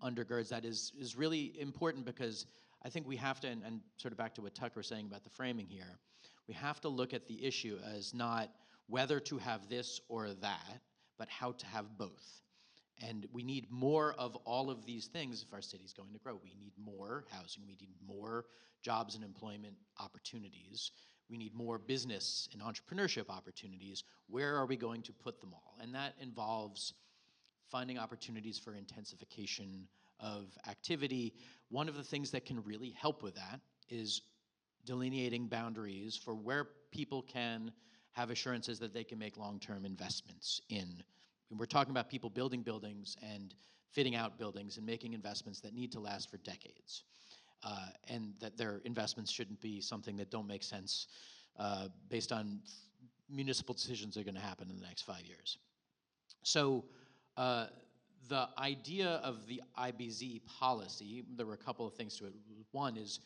undergirds that is really important, because I think we have to, and sort of back to what Tucker was saying about the framing here, we have to look at the issue as not whether to have this or that, but how to have both. And we need more of all of these things if our city's going to grow. We need more housing, we need more jobs and employment opportunities, we need more business and entrepreneurship opportunities. Where are we going to put them all? And that involves finding opportunities for intensification of activity. One of the things that can really help with that is delineating boundaries for where people can have assurances that they can make long-term investments in. We're talking about people building buildings and fitting out buildings and making investments that need to last for decades. And that their investments shouldn't be something that don't make sense based on municipal decisions that are gonna happen in the next 5 years. So the idea of the IBZ policy, there were a couple of things to it. One is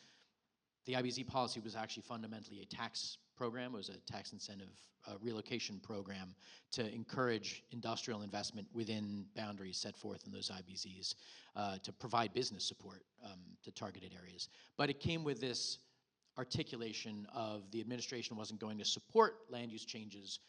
the IBZ policy was actually fundamentally a tax program. It was a tax incentive relocation program to encourage industrial investment within boundaries set forth in those IBZs to provide business support to targeted areas. But it came with this articulation of the administration wasn't going to support land use changes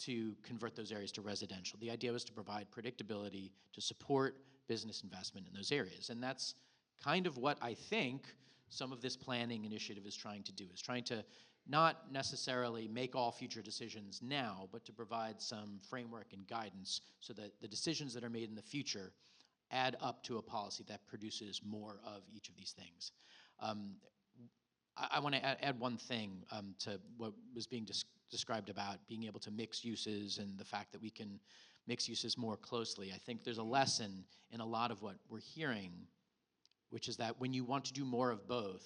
to convert those areas to residential. The idea was to provide predictability to support business investment in those areas. And that's kind of what I think some of this planning initiative is trying to do, is trying to not necessarily make all future decisions now, but to provide some framework and guidance so that the decisions that are made in the future add up to a policy that produces more of each of these things. I want to add one thing to what was being described about being able to mix uses and the fact that we can mix uses more closely. I think there's a lesson in a lot of what we're hearing, which is that when you want to do more of both,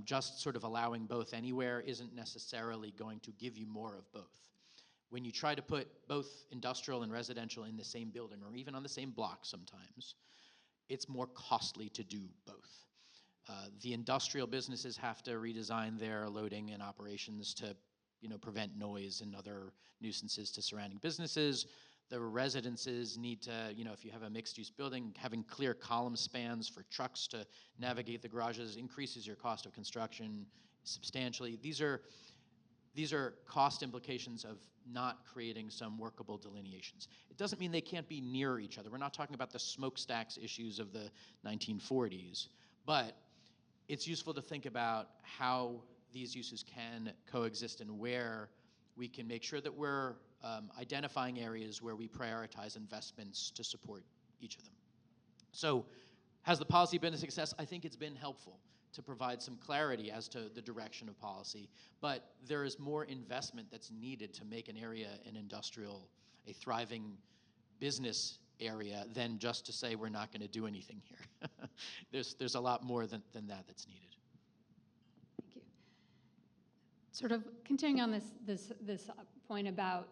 just sort of allowing both anywhere isn't necessarily going to give you more of both. When you try to put both industrial and residential in the same building or even on the same block sometimes, it's more costly to do both. The industrial businesses have to redesign their loading and operations to prevent noise and other nuisances to surrounding businesses. The residences need to, if you have a mixed-use building, having clear column spans for trucks to navigate the garages increases your cost of construction substantially. These are cost implications of not creating some workable delineations. It doesn't mean they can't be near each other. We're not talking about the smokestacks issues of the 1940s, but it's useful to think about how these uses can coexist and where we can make sure that we're identifying areas where we prioritize investments to support each of them. So has the policy been a success? I think it's been helpful to provide some clarity as to the direction of policy, but there is more investment that's needed to make an area an industrial, a thriving business area than just to say we're not going to do anything here. There's a lot more than that that's needed. Thank you. Sort of continuing on this point about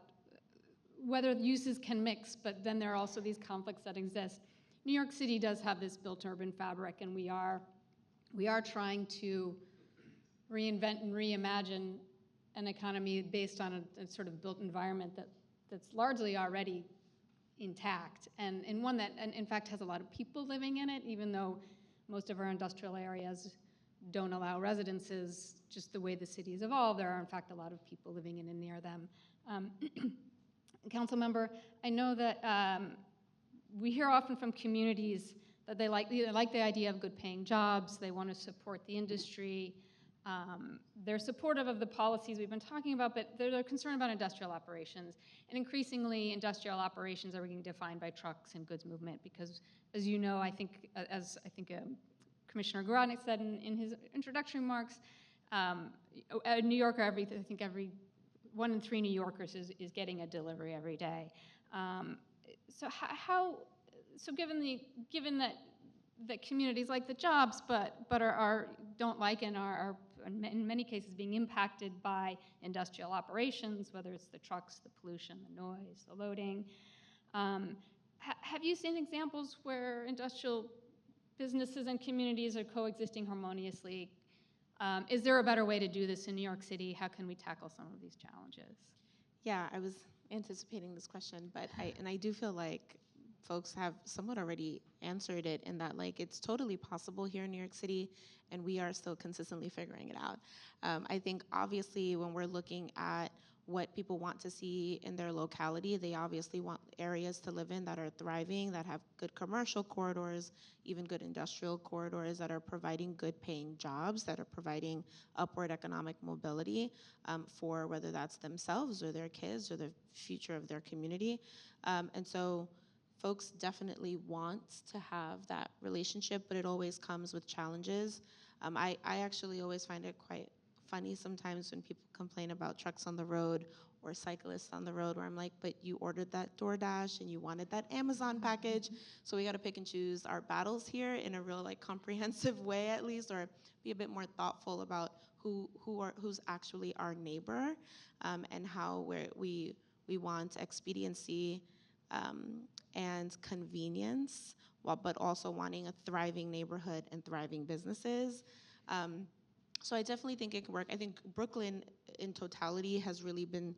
whether uses can mix, but then there are also these conflicts that exist. New York City does have this built urban fabric, and we are trying to reinvent and reimagine an economy based on a sort of built environment that's largely already intact, and one that, in fact, has a lot of people living in it, even though most of our industrial areas don't allow residences. Just the way the city's evolved, there are, in fact, a lot of people living in and near them. Council member, I know that we hear often from communities that they like the idea of good paying jobs, they want to support the industry, they're supportive of the policies we've been talking about, but they're concerned about industrial operations. And increasingly, industrial operations are being defined by trucks and goods movement because, as you know, as Commissioner Garodnick said in his introductory remarks, a New Yorker, I think every 1 in 3 New Yorkers is getting a delivery every day. So given that communities like the jobs, but don't like and are in many cases being impacted by industrial operations, whether it's the trucks, the pollution, the noise, the loading. Have you seen examples where industrial businesses and communities are coexisting harmoniously? Is there a better way to do this in New York City? How can we tackle some of these challenges? Yeah, I was anticipating this question, but I do feel like folks have somewhat already answered it in that, like, it's totally possible here in New York City, and we are still consistently figuring it out. I think obviously when we're looking at what people want to see in their locality. They obviously want areas to live in that are thriving, that have good commercial corridors, even good industrial corridors that are providing good paying jobs, that are providing upward economic mobility for whether that's themselves or their kids or the future of their community. And so folks definitely want to have that relationship, but it always comes with challenges. I actually always find it quite funny sometimes when people complain about trucks on the road or cyclists on the road, where I'm like, but you ordered that DoorDash and you wanted that Amazon package, so we got to pick and choose our battles here in a real comprehensive way at least, or be a bit more thoughtful about who's actually our neighbor, and how we want expediency and convenience, but also wanting a thriving neighborhood and thriving businesses. So I definitely think it can work. I think Brooklyn in totality has really been,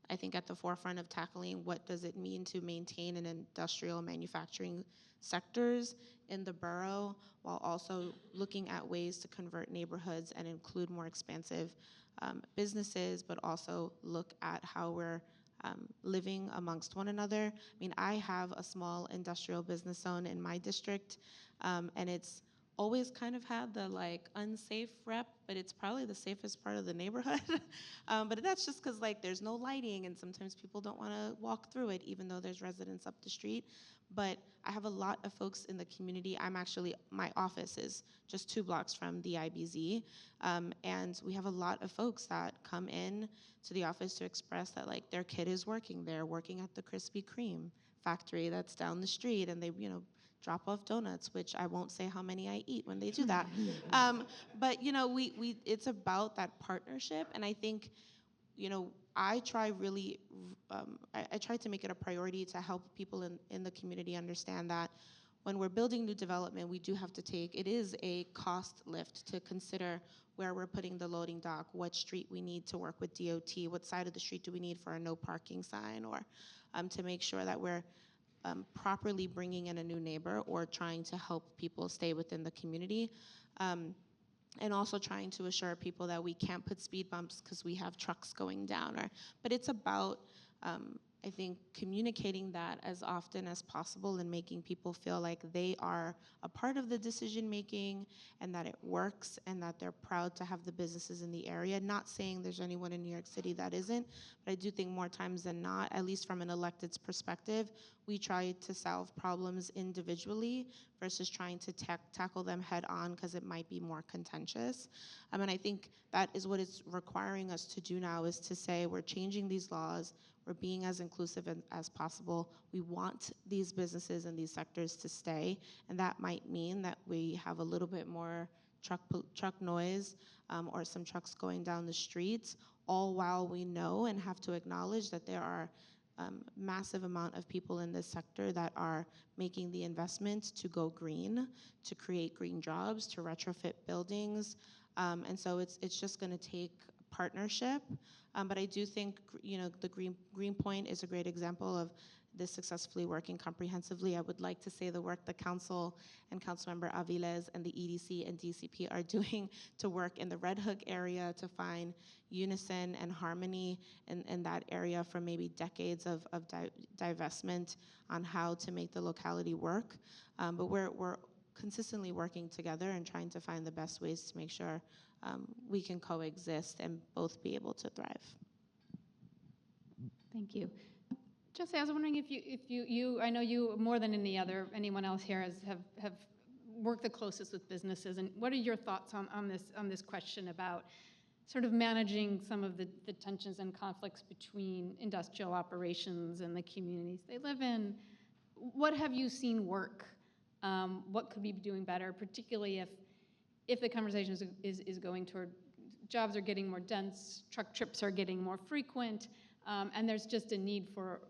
I think, at the forefront of tackling what does it mean to maintain an industrial manufacturing sectors in the borough, while also looking at ways to convert neighborhoods and include more expansive businesses, but also look at how we're living amongst one another. I mean, I have a small industrial business zone in my district, and it's always kind of had the unsafe rep, but it's probably the safest part of the neighborhood. But that's just because there's no lighting, and sometimes people don't want to walk through it, even though there's residents up the street. But I have a lot of folks in the community. My office is just 2 blocks from the IBZ, and we have a lot of folks that come in to the office to express that their kid is working there, working at the Krispy Kreme factory that's down the street, and they drop off donuts, which I won't say how many I eat when they do that. But it's about that partnership, and I think I try to make it a priority to help people in the community understand that when we're building new development, we do have to it is a cost lift to consider where we're putting the loading dock, what street we need to work with DOT, what side of the street do we need for a no parking sign, or to make sure that we're properly bringing in a new neighbor or trying to help people stay within the community. And also trying to assure people that we can't put speed bumps because we have trucks going down. But it's about, I think, communicating that as often as possible and making people feel like they are a part of the decision making and that it works and that they're proud to have the businesses in the area. Not saying there's anyone in New York City that isn't, but I do think more times than not, at least from an elected's perspective, we try to solve problems individually versus trying to tackle them head on because it might be more contentious. And I think that is what it's requiring us to do now, is to say we're changing these laws, we're being as inclusive as possible. We want these businesses and these sectors to stay, and that might mean that we have a little bit more truck noise or some trucks going down the streets, all while we know and have to acknowledge that there are massive amount of people in this sector that are making the investment to go green, to create green jobs, to retrofit buildings, and so it's just going to take partnership. But I do think the Greenpoint is a great example of this successfully working comprehensively. I would like to say the work the council and Councilmember Aviles and the EDC and DCP are doing to work in the Red Hook area to find unison and harmony in that area from maybe decades of divestment on how to make the locality work. But we're consistently working together and trying to find the best ways to make sure we can coexist and both be able to thrive. Thank you. Jesse, I was wondering if you I know you more than anyone else here have worked the closest with businesses, and what are your thoughts on this question about sort of managing some of the tensions and conflicts between industrial operations and the communities they live in? What have you seen work? What could we be doing better, particularly if the conversation is going toward jobs are getting more dense, truck trips are getting more frequent, and there's just a need for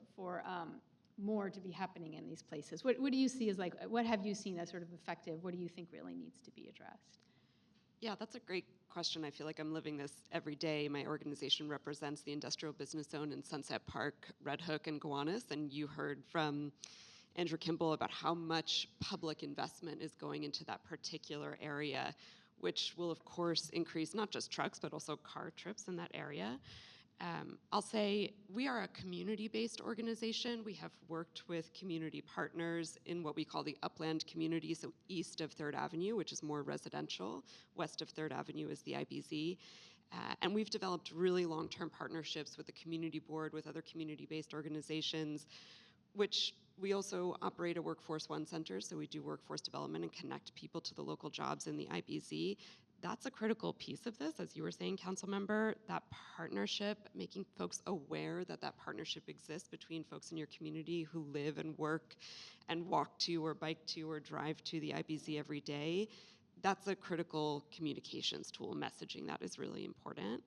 more to be happening in these places. What do you see as what have you seen as sort of effective? What do you think really needs to be addressed? Yeah, that's a great question. I feel like I'm living this every day. My organization represents the industrial business zone in Sunset Park, Red Hook, and Gowanus, and you heard from Andrew Kimball about how much public investment is going into that particular area, which will of course increase not just trucks, but also car trips in that area. I'll say we are a community-based organization. We have worked with community partners in what we call the upland community, so east of 3rd Avenue, which is more residential. West of 3rd Avenue is the IBZ. And we've developed really long-term partnerships with the community board, with other community-based organizations, which we also operate a Workforce One Center, so we do workforce development and connect people to the local jobs in the IBZ. That's a critical piece of this, as you were saying, council member, that partnership, making folks aware that that partnership exists between folks in your community who live and work and walk to or bike to or drive to the IBZ every day. That's a critical communications tool. Messaging that is really important.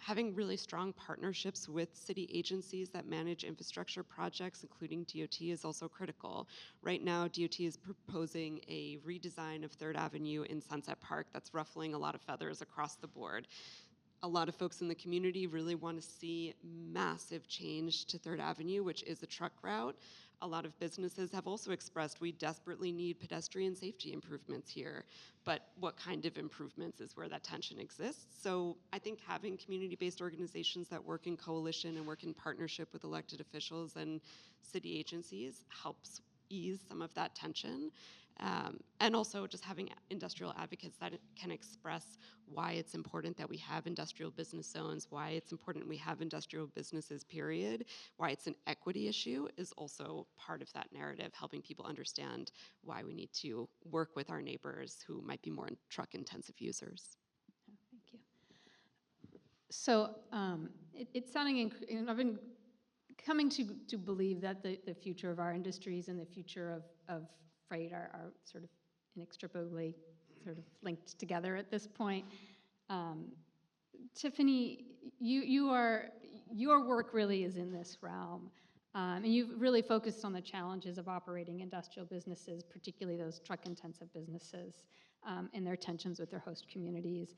Having really strong partnerships with city agencies that manage infrastructure projects, including DOT, is also critical. Right now, DOT is proposing a redesign of 3rd Avenue in Sunset Park that's ruffling a lot of feathers across the board. A lot of folks in the community really want to see massive change to 3rd Avenue, which is a truck route. A lot of businesses have also expressed we desperately need pedestrian safety improvements here, but what kind of improvements is where that tension exists. So I think having community-based organizations that work in coalition and work in partnership with elected officials and city agencies helps ease some of that tension. And also just having industrial advocates that can express why it's important that we have industrial business zones, why it's important we have industrial businesses, period, why it's an equity issue is also part of that narrative, helping people understand why we need to work with our neighbors who might be more truck-intensive users. Thank you. So it's sounding, I've been coming to believe that the future of our industries and the future of freight are sort of inextricably sort of linked together at this point. Tiffany, your work really is in this realm. And you've really focused on the challenges of operating industrial businesses, particularly those truck-intensive businesses, and their tensions with their host communities.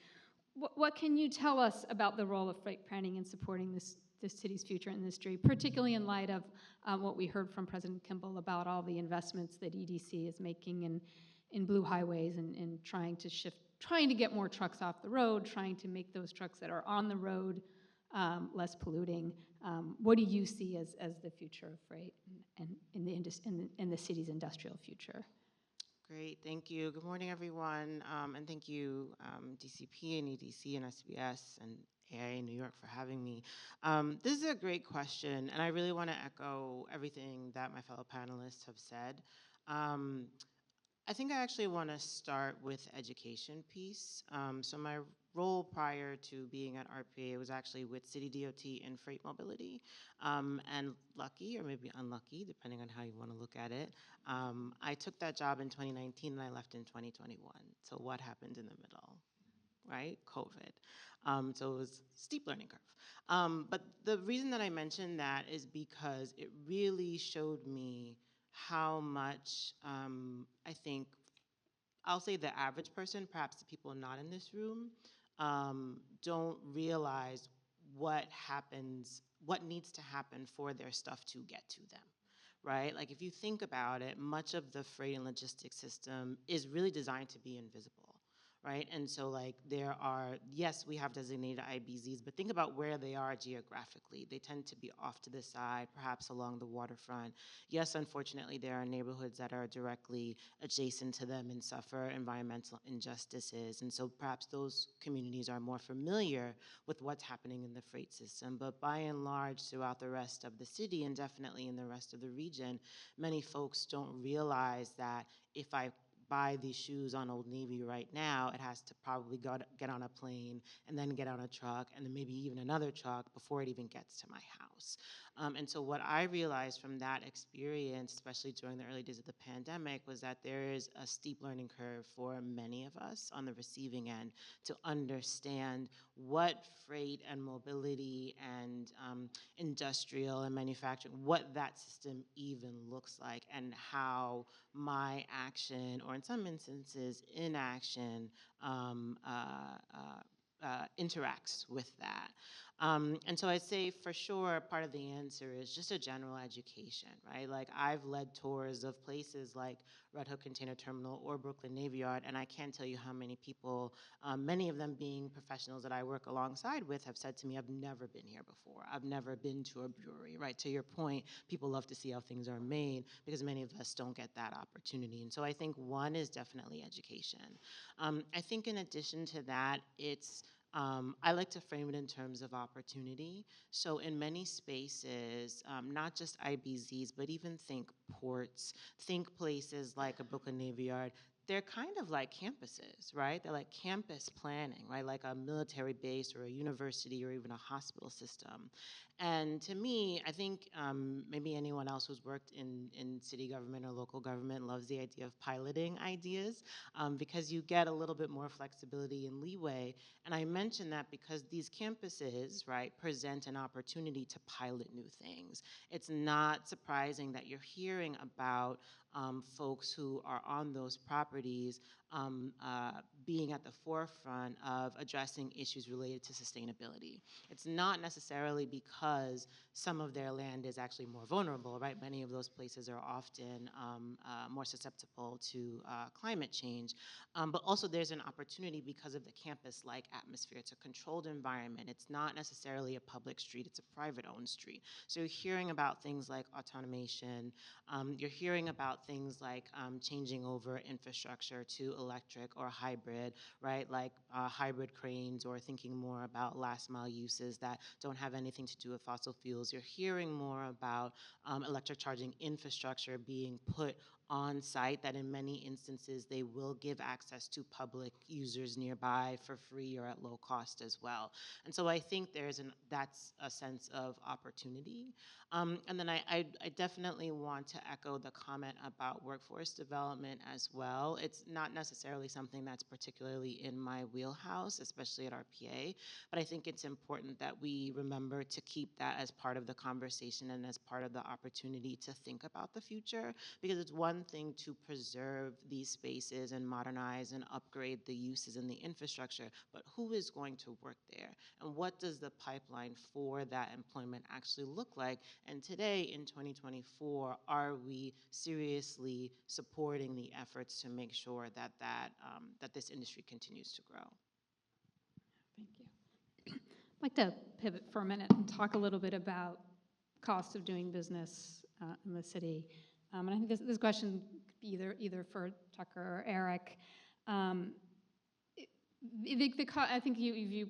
What can you tell us about the role of freight planning in supporting this city's future industry, particularly in light of what we heard from President Kimball about all the investments that EDC is making in blue highways and trying to get more trucks off the road, trying to make those trucks that are on the road less polluting. What do you see as the future of freight and in the city's industrial future? Great, thank you. Good morning, everyone, and thank you, DCP and EDC and SBS and AIA New York for having me. This is a great question, and I really want to echo everything that my fellow panelists have said. I think I actually want to start with education piece. So my role prior to being at RPA was actually with City DOT in freight mobility. And lucky, or maybe unlucky, depending on how you want to look at it, I took that job in 2019 and I left in 2021. So what happened in the middle? Right? COVID. So it was a steep learning curve. But the reason that I mentioned that is because it really showed me how much I think, I'll say the average person, perhaps the people not in this room, don't realize what happens, what needs to happen for their stuff to get to them. Right? Like if you think about it, much of the freight and logistics system is really designed to be invisible. Right? And so like there are, yes, we have designated IBZs, but think about where they are geographically. They tend to be off to the side, perhaps along the waterfront. Yes, unfortunately, there are neighborhoods that are directly adjacent to them and suffer environmental injustices. And so perhaps those communities are more familiar with what's happening in the freight system. But by and large, throughout the rest of the city and definitely in the rest of the region, many folks don't realize that if I buy these shoes on Old Navy right now, it has to probably get on a plane and then get on a truck and then maybe even another truck before it even gets to my house. And so what I realized from that experience, especially during the early days of the pandemic, was that there is a steep learning curve for many of us on the receiving end to understand what freight and mobility and industrial and manufacturing, what that system even looks like and how my action, or in some instances inaction, interacts with that. And so I'd say for sure part of the answer is just a general education, right? Like I've led tours of places like Red Hook Container Terminal or Brooklyn Navy Yard, and I can't tell you how many people, many of them being professionals that I work alongside with, have said to me, I've never been here before. I've never been to a brewery, right? To your point, people love to see how things are made because many of us don't get that opportunity. And so I think one is definitely education. I think in addition to that, I like to frame it in terms of opportunity. So in many spaces, not just IBZs, but even think ports, think places like a Brooklyn Navy Yard, they're kind of like campuses, right? They're like campus planning, right? Like a military base or a university or even a hospital system. And to me, I think maybe anyone else who's worked in city government or local government loves the idea of piloting ideas because you get a little bit more flexibility and leeway. And I mention that because these campuses, right, present an opportunity to pilot new things. It's not surprising that you're hearing about folks who are on those properties being at the forefront of addressing issues related to sustainability. It's not necessarily because some of their land is actually more vulnerable, right? Many of those places are often more susceptible to climate change, but also there's an opportunity because of the campus-like atmosphere. It's a controlled environment. It's not necessarily a public street. It's a private-owned street. So you're hearing about things like automation. You're hearing about things like changing over infrastructure to electric or hybrid, right? Like hybrid cranes, or thinking more about last mile uses that don't have anything to do with fossil fuels. You're hearing more about electric charging infrastructure being put on site, that in many instances they will give access to public users nearby for free or at low cost as well. And so I think that's a sense of opportunity. And then I definitely want to echo the comment about workforce development as well. It's not necessarily something that's particularly in my wheelhouse, especially at RPA, but I think it's important that we remember to keep that as part of the conversation and as part of the opportunity to think about the future, because it's one thing to preserve these spaces and modernize and upgrade the uses and the infrastructure, but who is going to work there? And what does the pipeline for that employment actually look like? And today, in 2024, are we seriously supporting the efforts to make sure that this industry continues to grow? Thank you. I'd like to pivot for a minute and talk a little bit about cost of doing business in the city. And I think this question could be either for Tucker or Eric. I think you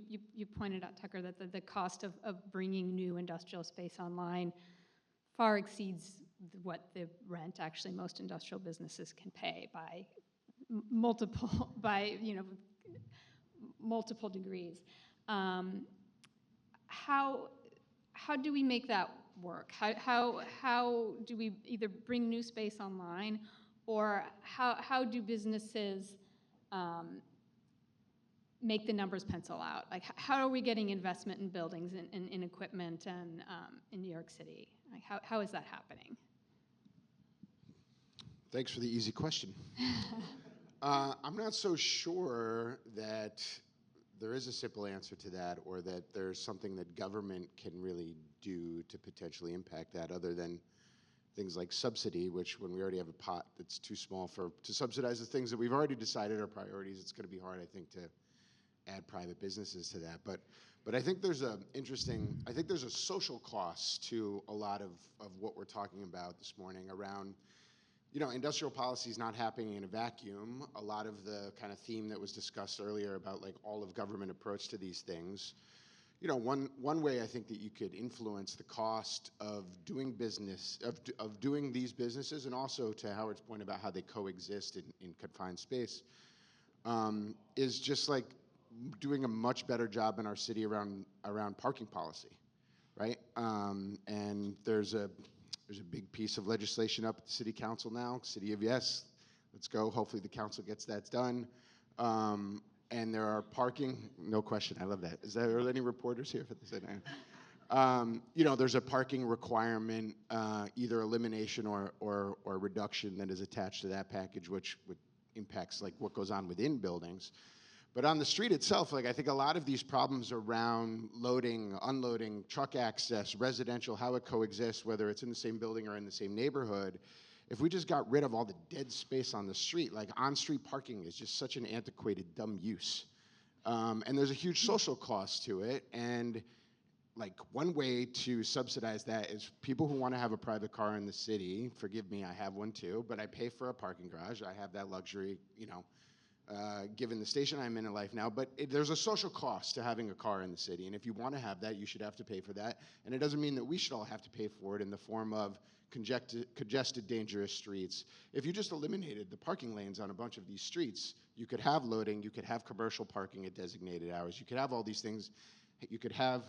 pointed out, Tucker, that the cost of bringing new industrial space online far exceeds what the rent actually most industrial businesses can pay by multiple degrees. How do we make that work? How do we either bring new space online, or how do businesses make the numbers pencil out? Like, how are we getting investment in buildings and in equipment and in New York City? Like, how is that happening? Thanks for the easy question. I'm not so sure that there is a simple answer to that, or that there's something that government can really do to potentially impact that, other than things like subsidy, which, when we already have a pot that's too small to subsidize the things that we've already decided are priorities, it's going to be hard, I think, to add private businesses to that. But I think there's a social cost to a lot of what we're talking about this morning around, industrial policy is not happening in a vacuum. A lot of the kind of theme that was discussed earlier about like all of government approach to these things, one way I think that you could influence the cost of doing business, of doing these businesses, and also to Howard's point about how they coexist in confined space, is just like doing a much better job in our city around parking policy, right? And there's a big piece of legislation up at the city council now, City of Yes. Let's go. Hopefully the council gets that done. And there are parking, no question, I love that. Are there any reporters here for this? There's a parking requirement, either elimination or reduction, that is attached to that package, which impacts like what goes on within buildings. But on the street itself, like, I think a lot of these problems around loading, unloading, truck access, residential, how it coexists, whether it's in the same building or in the same neighborhood, if we just got rid of all the dead space on the street, like on-street parking is just such an antiquated, dumb use. And there's a huge social cost to it. And like one way to subsidize that is people who want to have a private car in the city, forgive me, I have one too, but I pay for a parking garage. I have that luxury, you know, given the station I'm in life now, but there's a social cost to having a car in the city, and if you want to have that, you should have to pay for that, and it doesn't mean that we should all have to pay for it in the form of congested, dangerous streets. If you just eliminated the parking lanes on a bunch of these streets, you could have loading, you could have commercial parking at designated hours, you could have all these things, you could have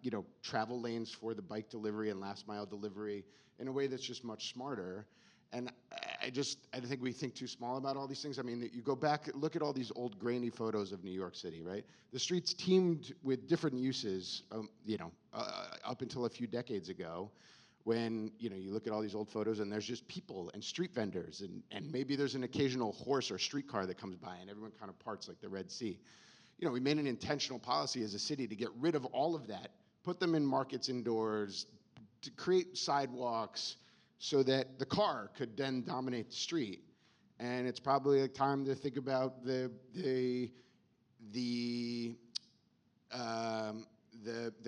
you know, travel lanes for the bike delivery and last mile delivery in a way that's just much smarter. And I think we think too small about all these things. I mean, you go back, look at all these old grainy photos of New York City, right? The streets teemed with different uses, you know, up until a few decades ago, when, you know, you look at all these old photos and there's just people and street vendors, and maybe there's an occasional horse or streetcar that comes by and everyone kind of parts like the Red Sea. You know, we made an intentional policy as a city to get rid of all of that, put them in markets indoors, to create sidewalks, so that the car could then dominate the street. And it's probably a time to think about the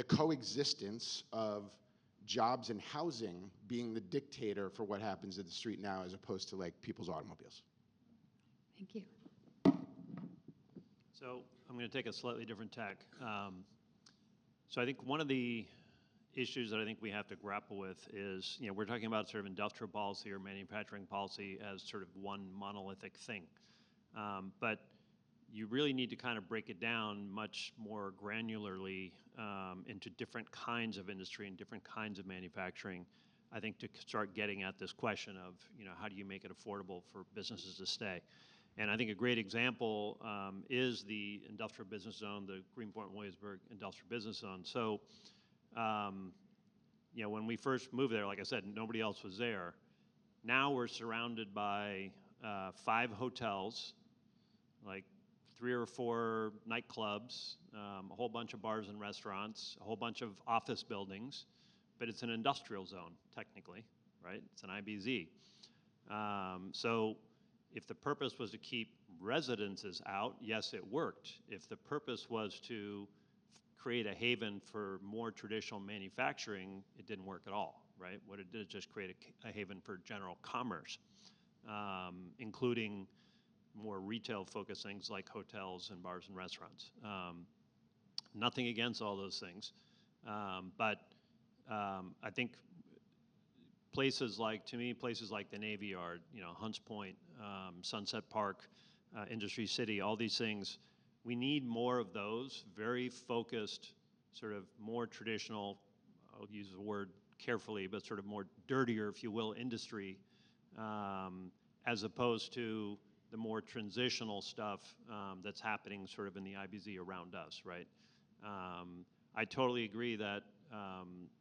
coexistence of jobs and housing being the dictator for what happens in the street now, as opposed to like people's automobiles. Thank you. So I'm going to take a slightly different tack. So I think one of the issues that I think we have to grapple with is, you know, we're talking about sort of industrial policy or manufacturing policy as sort of one monolithic thing. But you really need to kind of break it down much more granularly into different kinds of industry and different kinds of manufacturing, I think, to start getting at this question of, you know, how do you make it affordable for businesses to stay? And I think a great example is the industrial business zone, the Greenpoint-Williamsburg Industrial Business Zone. So, you know, when we first moved there, like I said, nobody else was there. Now we're surrounded by 5 hotels, like 3 or 4 nightclubs, a whole bunch of bars and restaurants, a whole bunch of office buildings, but it's an industrial zone, technically, right? It's an IBZ. So if the purpose was to keep residences out, yes, it worked. If the purpose was to create a haven for more traditional manufacturing, it didn't work at all, right? What it did is just create a haven for general commerce, including more retail-focused things like hotels and bars and restaurants. Nothing against all those things, but I think places like, to me, places like the Navy Yard, you know, Hunts Point, Sunset Park, Industry City, all these things, we need more of those, very focused, sort of more traditional, I'll use the word carefully, but sort of more dirtier, if you will, industry, as opposed to the more transitional stuff that's happening sort of in the IBZ around us, right? I totally agree that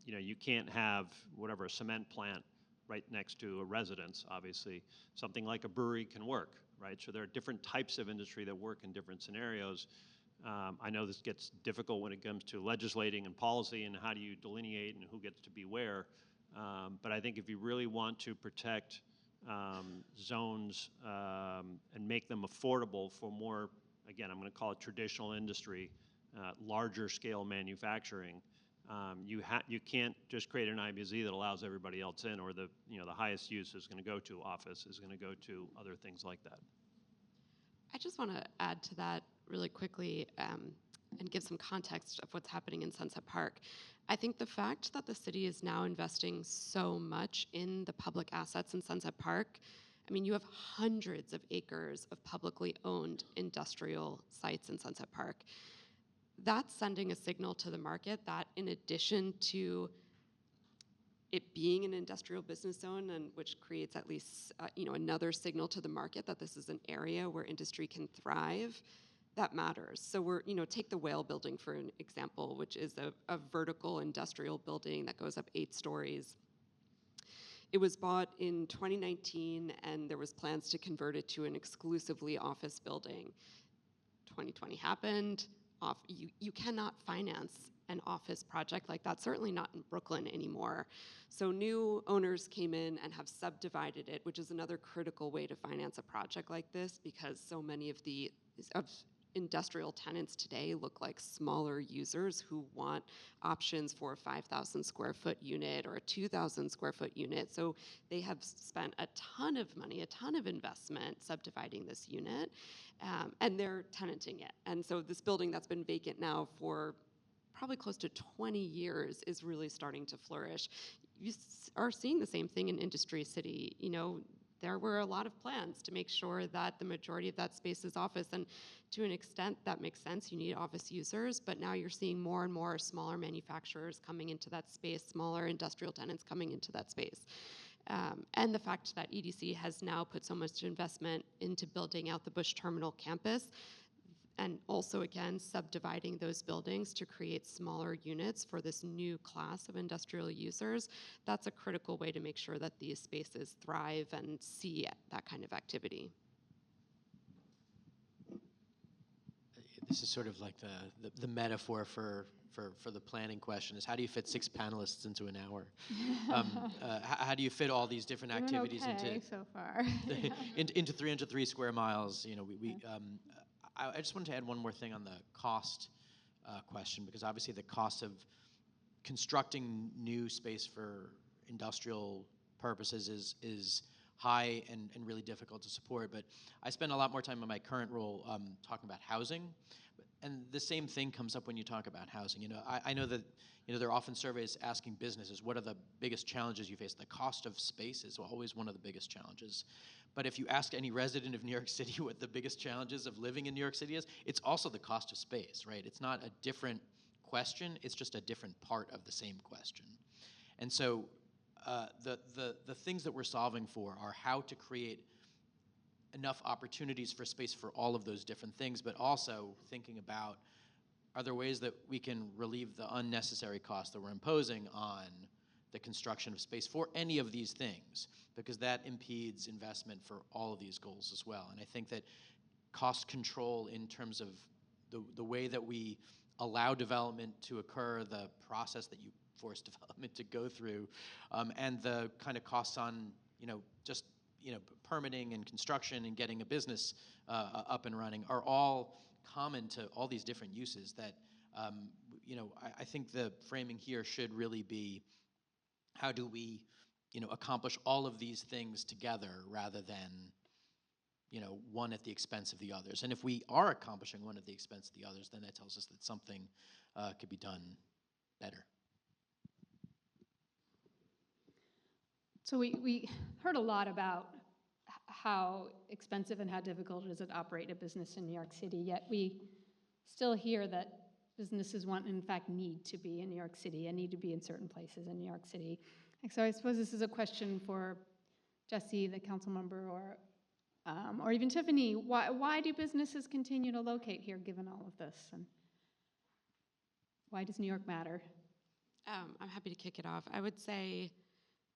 you know, you can't have whatever, a cement plant right next to a residence, obviously. Something like a brewery can work, right? So there are different types of industry that work in different scenarios. I know this gets difficult when it comes to legislating and policy and how do you delineate and who gets to be where. But I think if you really want to protect zones and make them affordable for more, again, I'm going to call it traditional industry, larger scale manufacturing, you can't just create an IBZ that allows everybody else in, or the, you know, the highest use is going to go to office, is going to go to other things like that. I just want to add to that really quickly and give some context of what's happening in Sunset Park. I think the fact that the city is now investing so much in the public assets in Sunset Park, I mean, you have hundreds of acres of publicly owned industrial sites in Sunset Park. That's sending a signal to the market that, in addition to it being an industrial business zone, and which creates at least you know, another signal to the market that this is an area where industry can thrive, that matters. So we're, you know, take the Whale building for an example, which is a vertical industrial building that goes up 8 stories. It was bought in 2019, and there was plans to convert it to an exclusively office building. 2020 happened. You cannot finance an office project like that, certainly not in Brooklyn anymore. So new owners came in and have subdivided it, which is another critical way to finance a project like this, because so many of the industrial tenants today look like smaller users who want options for a 5,000 square foot unit or a 2,000 square foot unit. So they have spent a ton of money, a ton of investment subdividing this unit, and they're tenanting it. And so this building that's been vacant now for probably close to 20 years is really starting to flourish. You are seeing the same thing in Industry City. You know, there were a lot of plans to make sure that the majority of that space is office, and to an extent that makes sense. You need office users, but now you're seeing more and more smaller manufacturers coming into that space, smaller industrial tenants coming into that space. And the fact that EDC has now put so much investment into building out the Bush Terminal campus, and also, again, subdividing those buildings to create smaller units for this new class of industrial users, that's a critical way to make sure that these spaces thrive and see that kind of activity. This is sort of like the metaphor for the planning question is, how do you fit 6 panelists into an hour? How do you fit all these different activities into so far. into 303 square miles? You know, I just wanted to add one more thing on the cost question, because obviously the cost of constructing new space for industrial purposes is high and really difficult to support. But I spend a lot more time in my current role talking about housing, and the same thing comes up when you talk about housing. You know, I know that, you know, there are often surveys asking businesses, what are the biggest challenges you face? The cost of space is always one of the biggest challenges. But if you ask any resident of New York City what the biggest challenges of living in New York City is, it's also the cost of space, right? It's not a different question, it's just a different part of the same question. And so the things that we're solving for are how to create enough opportunities for space for all of those different things, but also thinking about, are there ways that we can relieve the unnecessary costs that we're imposing on the construction of space for any of these things, because that impedes investment for all of these goals as well. And I think that cost control in terms of the way that we allow development to occur, the process that you force development to go through, and the kind of costs on, you know, just, you know, permitting and construction and getting a business up and running are all common to all these different uses that, you know, I think the framing here should really be, how do we, you know, accomplish all of these things together rather than, you know, one at the expense of the others. And if we are accomplishing one at the expense of the others, then that tells us that something could be done better. So we heard a lot about how expensive and how difficult it is to operate a business in New York City, yet we still hear that businesses want, in fact, need to be in New York City and need to be in certain places in New York City. And so I suppose this is a question for Jesse, the council member, or even Tiffany. Why do businesses continue to locate here given all of this? And why does New York matter? I'm happy to kick it off. I would say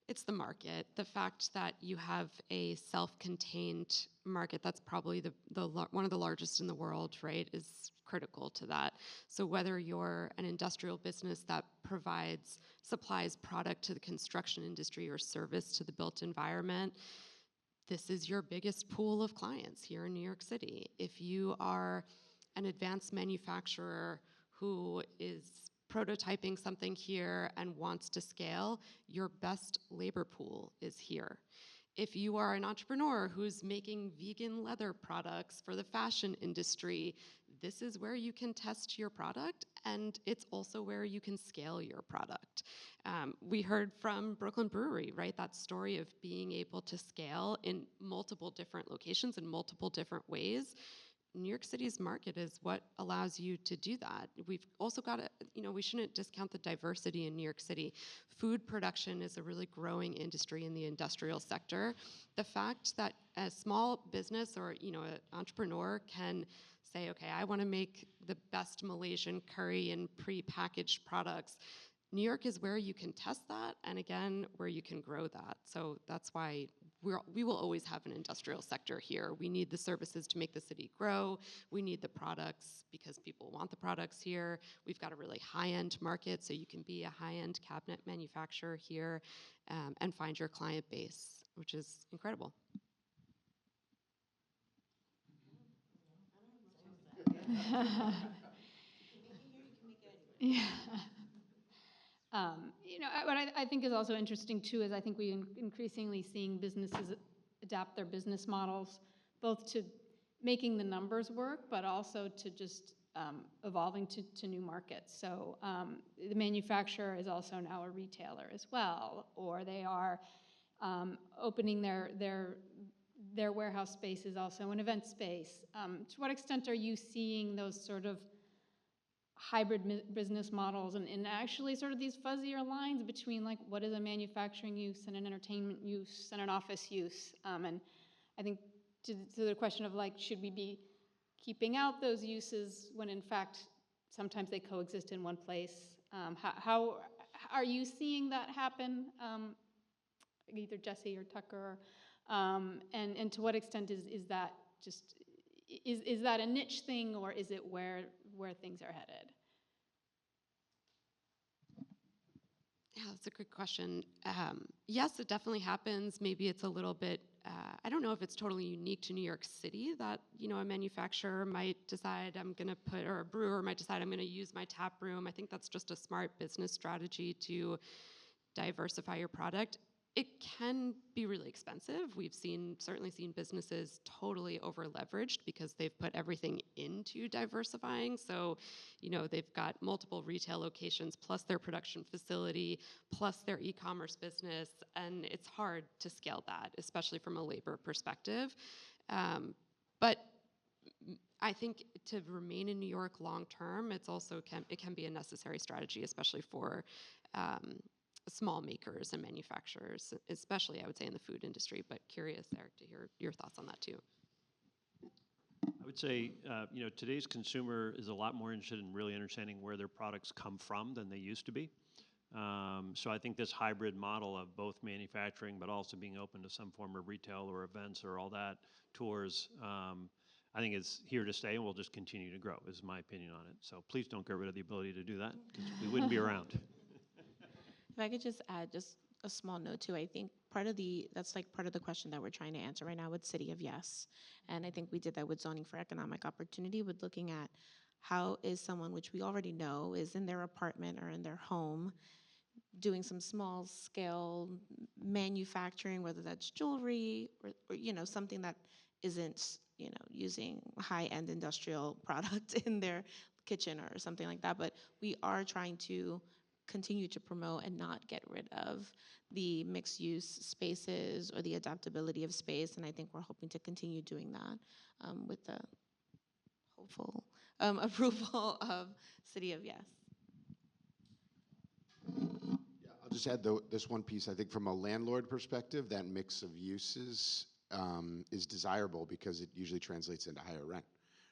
it's the market. The fact that you have a self-contained market that's probably one of the largest in the world, right, is critical to that. So whether you're an industrial business that supplies product to the construction industry or service to the built environment, this is your biggest pool of clients here in New York City. If you are an advanced manufacturer who is prototyping something here and wants to scale, your best labor pool is here. If you are an entrepreneur who's making vegan leather products for the fashion industry, this is where you can test your product, and it's also where you can scale your product. We heard from Brooklyn Brewery, right? That story of being able to scale in multiple different locations in multiple different ways. New York City's market is what allows you to do that. We've also got to, you know, we shouldn't discount the diversity in New York City. Food production is a really growing industry in the industrial sector. The fact that a small business or, you know, an entrepreneur can say, okay, I want to make the best Malaysian curry and pre-packaged products. New York is where you can test that, and again, where you can grow that. So that's why we will always have an industrial sector here. We need the services to make the city grow. We need the products because people want the products here. We've got a really high-end market, so you can be a high-end cabinet manufacturer here and find your client base, which is incredible. Yeah. What I think is also interesting too is I think we increasingly seeing businesses adapt their business models, both to making the numbers work, but also to just evolving to new markets. So the manufacturer is also now a retailer as well, or they are opening their warehouse space is also an event space. To what extent are you seeing those sort of hybrid business models and actually sort of these fuzzier lines between like what is a manufacturing use and an entertainment use and an office use? And I think to the question of like, should we be keeping out those uses when in fact sometimes they coexist in one place? How are you seeing that happen, either Jesse or Tucker? And to what extent is that just, is that a niche thing, or is it where things are headed? Yeah, that's a good question. Yes, it definitely happens. Maybe it's a little bit, I don't know if it's totally unique to New York City that, a manufacturer might decide or a brewer might decide I'm gonna use my tap room. I think that's just a smart business strategy to diversify your product. It can be really expensive. We've certainly seen businesses totally over leveraged because they've put everything into diversifying. So, they've got multiple retail locations plus their production facility, plus their e-commerce business, and it's hard to scale that, especially from a labor perspective. But I think to remain in New York long term, it can be a necessary strategy, especially for small makers and manufacturers, especially I would say in the food industry, but curious, Eric, to hear your thoughts on that too. I would say, today's consumer is a lot more interested in really understanding where their products come from than they used to be. So I think this hybrid model of both manufacturing, but also being open to some form of retail or events or all that, tours, I think it's here to stay and will just continue to grow, is my opinion on it. So please don't get rid of the ability to do that, because we wouldn't be around. If I could just add just a small note too, I think that's like part of the question that we're trying to answer right now with City of Yes. And I think we did that with zoning for economic opportunity, with looking at how is someone, which we already know is in their apartment or in their home, doing some small scale manufacturing, whether that's jewelry or something that isn't, using high-end industrial product in their kitchen or something like that. But we are trying to continue to promote and not get rid of the mixed use spaces or the adaptability of space. And I think we're hoping to continue doing that with the hopeful approval of City of Yes. Yeah, I'll just add this one piece. I think from a landlord perspective, that mix of uses is desirable because it usually translates into higher rent.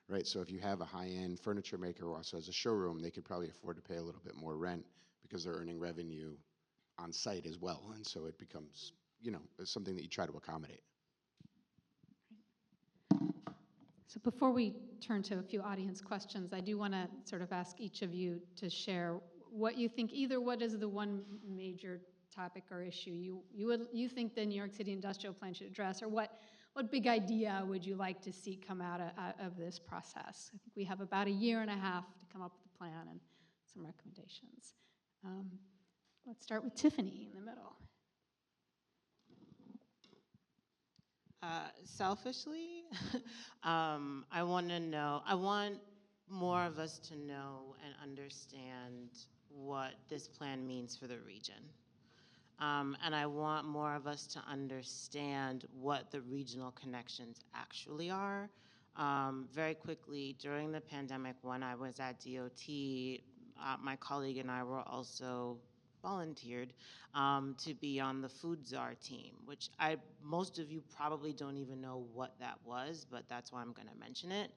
Right, so if you have a high-end furniture maker who also has a showroom, they could probably afford to pay a little bit more rent because they're earning revenue on site as well. And so it becomes, something that you try to accommodate. So before we turn to a few audience questions, I do want to sort of ask each of you to share what you think, either what is the one major topic or issue you think the New York City Industrial Plan should address, or what big idea would you like to see come out of this process? I think we have about 1.5 years to come up with a plan and some recommendations. Let's start with Tiffany in the middle. Selfishly, I want more of us to know and understand what this plan means for the region. And I want more of us to understand what the regional connections actually are. Very quickly, during the pandemic, when I was at DOT, my colleague and I were also volunteered to be on the Food Czar team, which most of you probably don't even know what that was, but that's why I'm going to mention it.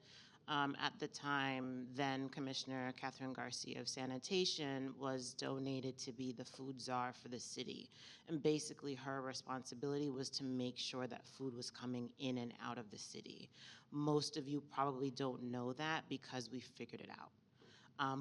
At the time, then Commissioner Catherine Garcia of Sanitation was donated to be the food czar for the city. And basically her responsibility was to make sure that food was coming in and out of the city. Most of you probably don't know that because we figured it out.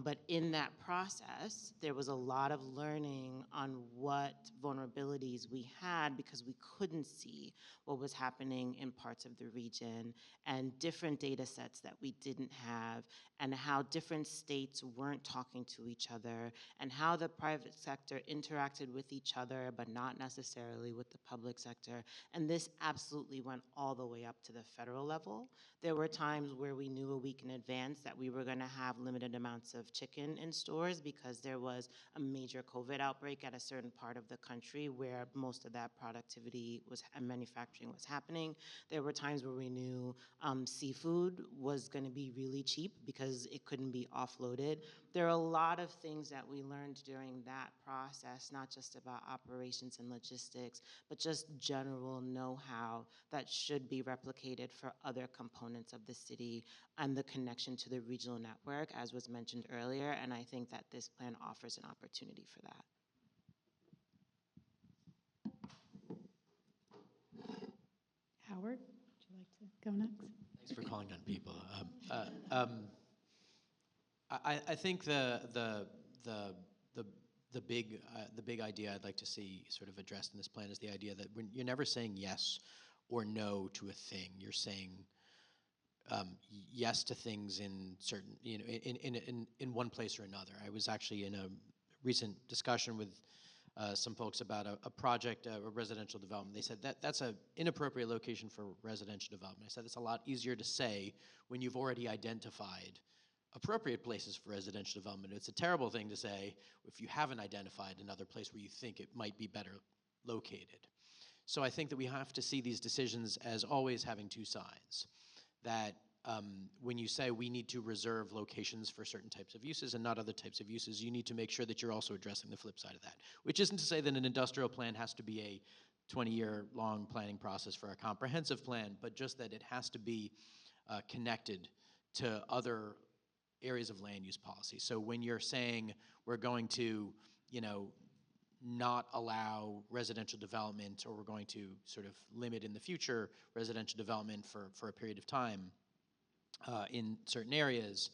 But in that process, there was a lot of learning on what vulnerabilities we had because we couldn't see what was happening in parts of the region, and different data sets that we didn't have, and how different states weren't talking to each other, and how the private sector interacted with each other, but not necessarily with the public sector. And this absolutely went all the way up to the federal level. There were times where we knew a week in advance that we were going to have limited amounts of chicken in stores because there was a major COVID outbreak at a certain part of the country where most of that productivity was and manufacturing was happening. There were times where we knew seafood was going to be really cheap because it couldn't be offloaded. There are a lot of things that we learned during that process, not just about operations and logistics, but just general know-how that should be replicated for other components of the city and the connection to the regional network, as was mentioned earlier, and I think that this plan offers an opportunity for that. Howard, would you like to go next? Thanks for calling on people. I think the big idea I'd like to see sort of addressed in this plan is the idea that when you're never saying yes or no to a thing. You're saying yes to things in certain, in one place or another. I was actually in a recent discussion with some folks about a project, a residential development. They said that's an inappropriate location for residential development. I said it's a lot easier to say when you've already identified appropriate places for residential development. It's a terrible thing to say if you haven't identified another place where you think it might be better located. So I think that we have to see these decisions as always having two sides. That when you say we need to reserve locations for certain types of uses and not other types of uses, you need to make sure that you're also addressing the flip side of that. Which isn't to say that an industrial plan has to be a 20-year-long planning process for a comprehensive plan, but just that it has to be connected to other areas of land use policy. So when you're saying we're going to, not allow residential development, or we're going to sort of limit in the future residential development for a period of time in certain areas,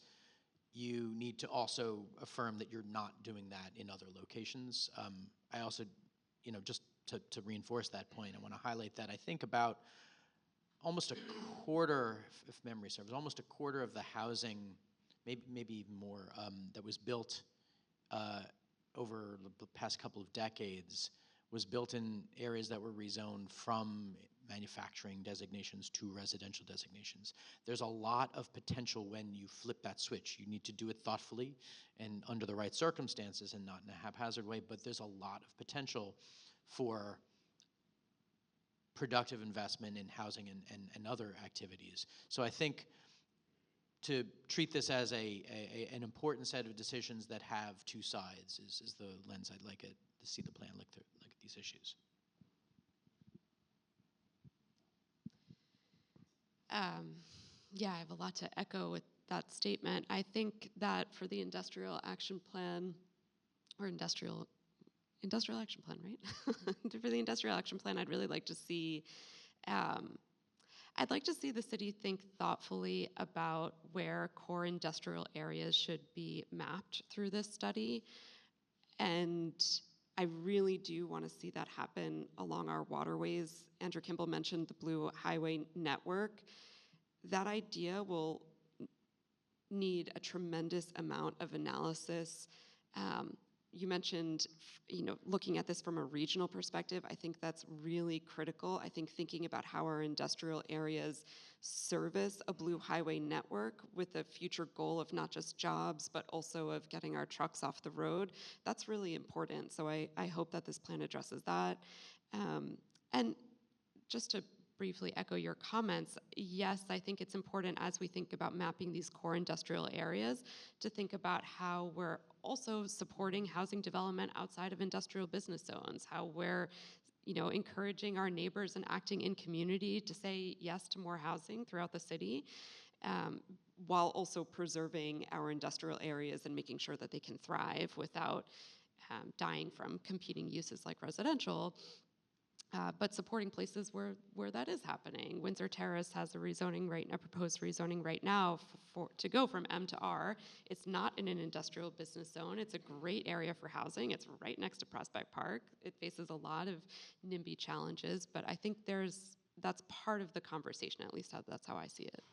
you need to also affirm that you're not doing that in other locations. I also, just to reinforce that point, I want to highlight that I think about almost a quarter, if memory serves, almost a quarter of the housing, maybe even more, that was built over the past couple of decades was built in areas that were rezoned from manufacturing designations to residential designations. There's a lot of potential when you flip that switch. You need to do it thoughtfully and under the right circumstances and not in a haphazard way, but there's a lot of potential for productive investment in housing and other activities. So I think to treat this as an important set of decisions that have two sides is the lens I'd like to see the plan look at these issues. Yeah, I have a lot to echo with that statement. I think that for the industrial action plan, or industrial action plan, right? For the industrial action plan, I'd really like to see I'd like to see the city think thoughtfully about where core industrial areas should be mapped through this study. And I really do want to see that happen along our waterways. Andrew Kimball mentioned the Blue Highway Network. That idea will need a tremendous amount of analysis. You mentioned, looking at this from a regional perspective. I think that's really critical. I think thinking about how our industrial areas service a Blue Highway network with a future goal of not just jobs, but also of getting our trucks off the road, that's really important. So I hope that this plan addresses that. And just to briefly echo your comments, yes, I think it's important as we think about mapping these core industrial areas to think about how we're also supporting housing development outside of industrial business zones, how we're encouraging our neighbors and acting in community to say yes to more housing throughout the city. while also preserving our industrial areas and making sure that they can thrive without dying from competing uses like residential. But supporting places where that is happening. Windsor Terrace has a rezoning a proposed rezoning right now to go from M to R. It's not in an industrial business zone. It's a great area for housing. It's right next to Prospect Park. It faces a lot of NIMBY challenges, but I think that's part of the conversation, at least that's how I see it.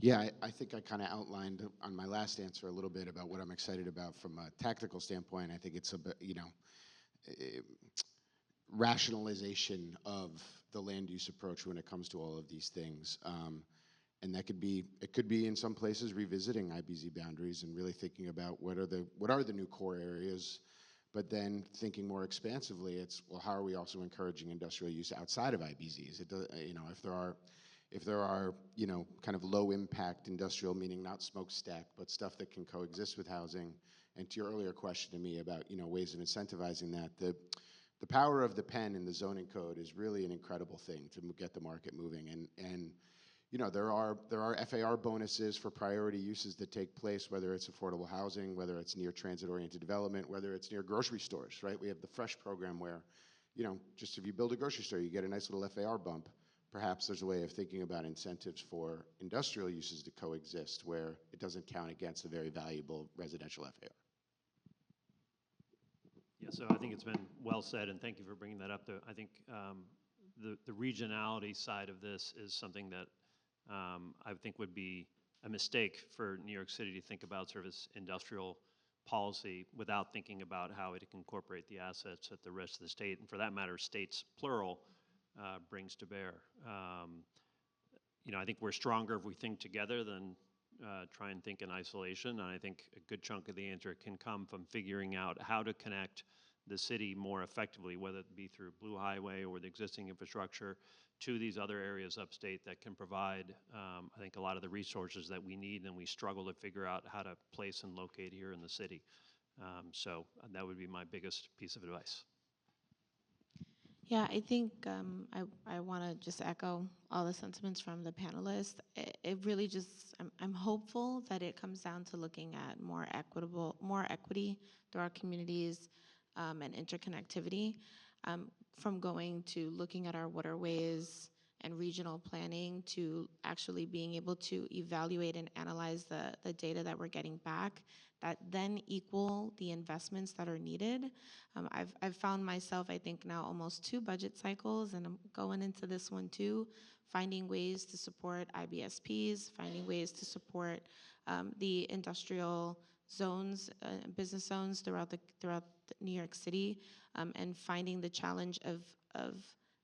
Yeah, I think I kind of outlined on my last answer a little bit about what I'm excited about from a tactical standpoint. I think it's a bit, rationalization of the land use approach when it comes to all of these things. And it could be in some places revisiting IBZ boundaries and really thinking about what are the new core areas, but then thinking more expansively, it's, well, how are we also encouraging industrial use outside of IBZs? If there are kind of low impact industrial, meaning not smokestack, but stuff that can coexist with housing. And to your earlier question to me about ways of incentivizing that, the power of the pen in the zoning code is really an incredible thing to get the market moving. And there are FAR bonuses for priority uses that take place, whether it's affordable housing, whether it's near transit-oriented development, whether it's near grocery stores, right? We have the Fresh program where, just if you build a grocery store, you get a nice little FAR bump. Perhaps there's a way of thinking about incentives for industrial uses to coexist where it doesn't count against a very valuable residential FAR. Yeah, so I think it's been well said, and thank you for bringing that up. I think the regionality side of this is something that I think would be a mistake for New York City to think about sort of as industrial policy without thinking about how it can incorporate the assets that the rest of the state, and for that matter, states plural, brings to bear. I think we're stronger if we think together than try and think in isolation. And I think a good chunk of the answer can come from figuring out how to connect the city more effectively, whether it be through Blue Highway or the existing infrastructure, to these other areas upstate that can provide, I think, a lot of the resources that we need and we struggle to figure out how to place and locate here in the city. So that would be my biggest piece of advice. Yeah, I think I want to just echo all the sentiments from the panelists. It really just, I'm hopeful that it comes down to looking at more equity through our communities and interconnectivity, from going to looking at our waterways and regional planning to actually being able to evaluate and analyze the data that we're getting back that then equal the investments that are needed. I've found myself, I think now almost 2 budget cycles, and I'm going into this one too, finding ways to support IBSPs, finding ways to support the industrial zones, business zones throughout New York City, and finding the challenge of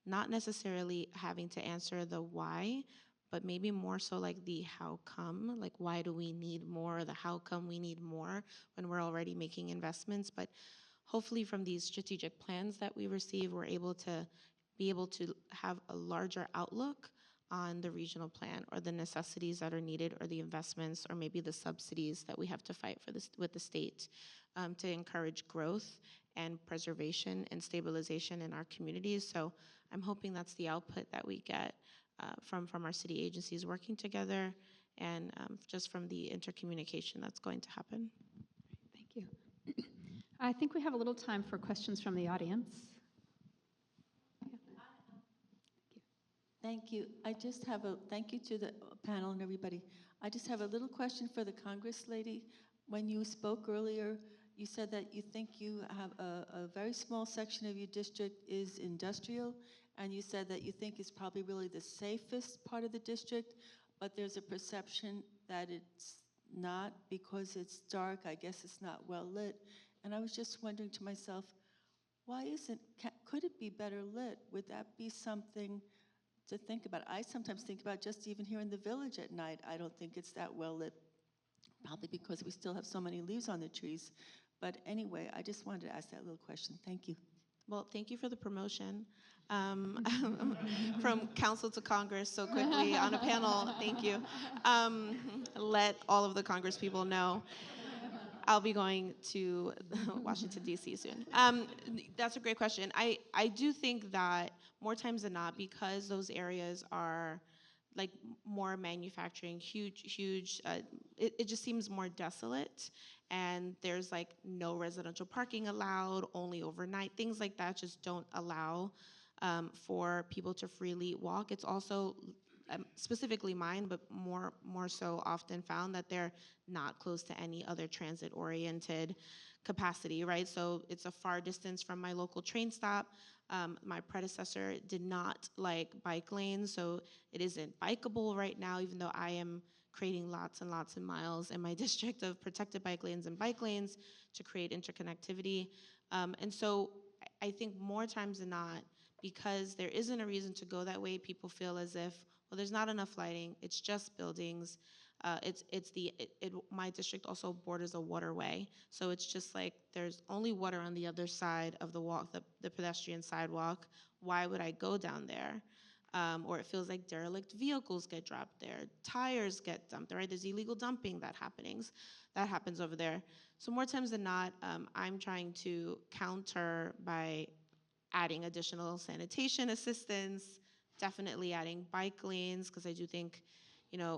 not necessarily having to answer the why, but maybe more so like the how come, like why do we need more, the how come we need more when we're already making investments. But hopefully from these strategic plans that we receive, we're able to have a larger outlook on the regional plan or the necessities that are needed or the investments or maybe the subsidies that we have to fight for this with the state to encourage growth and preservation and stabilization in our communities. So I'm hoping that's the output that we get from our city agencies working together and just from the intercommunication that's going to happen. Thank you. I think we have a little time for questions from the audience. Thank you. Thank you to the panel and everybody. I just have a little question for the Congress lady. When you spoke earlier, you said that you think you have a very small section of your district is industrial, and you said that you think it's probably really the safest part of the district, but there's a perception that it's not because it's dark. I guess it's not well lit. And I was just wondering to myself, could it be better lit? Would that be something to think about? I sometimes think about just even here in the village at night, I don't think it's that well lit, probably because we still have so many leaves on the trees. But anyway, I just wanted to ask that little question. Thank you. Well, thank you for the promotion from council to Congress so quickly on a panel. Thank you. Let all of the Congress people know I'll be going to Washington, D.C. soon. That's a great question. I do think that more times than not, because those areas are like more manufacturing, huge, it just seems more desolate. And there's like no residential parking allowed, only overnight, things like that just don't allow for people to freely walk. It's also specifically mine, but more so often found that they're not close to any other transit-oriented capacity, right? So it's a far distance from my local train stop. My predecessor did not like bike lanes, so it isn't bikeable right now, even though I am creating lots and lots of miles in my district of protected bike lanes and bike lanes to create interconnectivity. And so I think more times than not, because there isn't a reason to go that way, people feel as if, well, there's not enough lighting, it's just buildings. My district also borders a waterway, so it's just like there's only water on the other side of the walk, the pedestrian sidewalk. Why would I go down there? Or it feels like derelict vehicles get dropped there, tires get dumped, right? There's illegal dumping that happens over there. So more times than not, I'm trying to counter by adding additional sanitation assistance, definitely adding bike lanes, because I do think,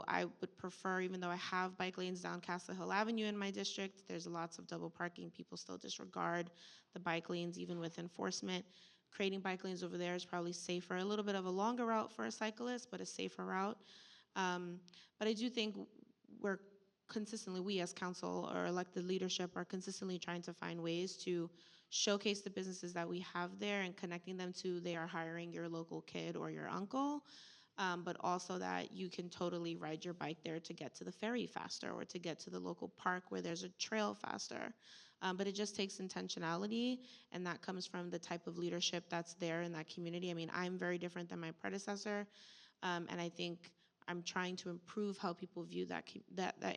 I would prefer, even though I have bike lanes down Castle Hill Avenue in my district, there's lots of double parking. People still disregard the bike lanes, even with enforcement. Creating bike lanes over there is probably safer, a little bit of a longer route for a cyclist, but a safer route. But I do think we as council or elected leadership are consistently trying to find ways to showcase the businesses that we have there and connecting them to they are hiring your local kid or your uncle. But also that you can totally ride your bike there to get to the ferry faster or to get to the local park where there's a trail faster. But it just takes intentionality, and that comes from the type of leadership that's there in that community. I mean, I'm very different than my predecessor, and I think I'm trying to improve how people view that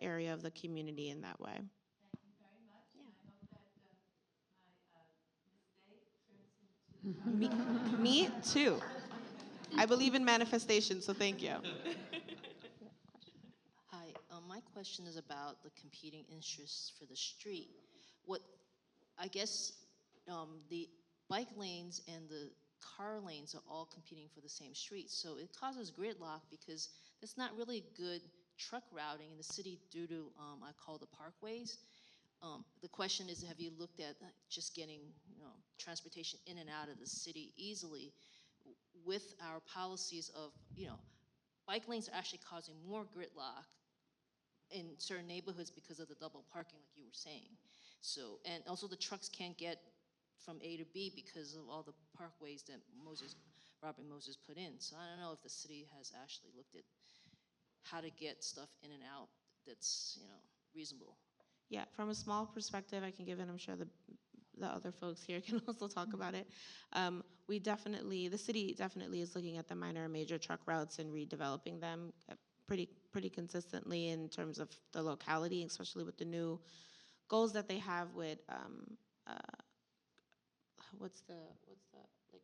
area of the community in that way. Thank you very much. Yeah. And I hope that my mistake turns into... Me too. I believe in manifestation, so thank you. Hi, my question is about the competing interests for the street. I guess the bike lanes and the car lanes are all competing for the same street, so it causes gridlock because there's not really good truck routing in the city due to, I call the parkways. The question is, have you looked at just getting transportation in and out of the city easily? With our policies of, bike lanes are actually causing more gridlock in certain neighborhoods because of the double parking, like you were saying. So, and also the trucks can't get from A to B because of all the parkways that Robert Moses put in. So I don't know if the city has actually looked at how to get stuff in and out that's, reasonable. Yeah, from a small perspective, I can give it, I'm sure the other folks here can also talk about it. The city definitely is looking at the minor and major truck routes and redeveloping them pretty consistently in terms of the locality, especially with the new goals that they have with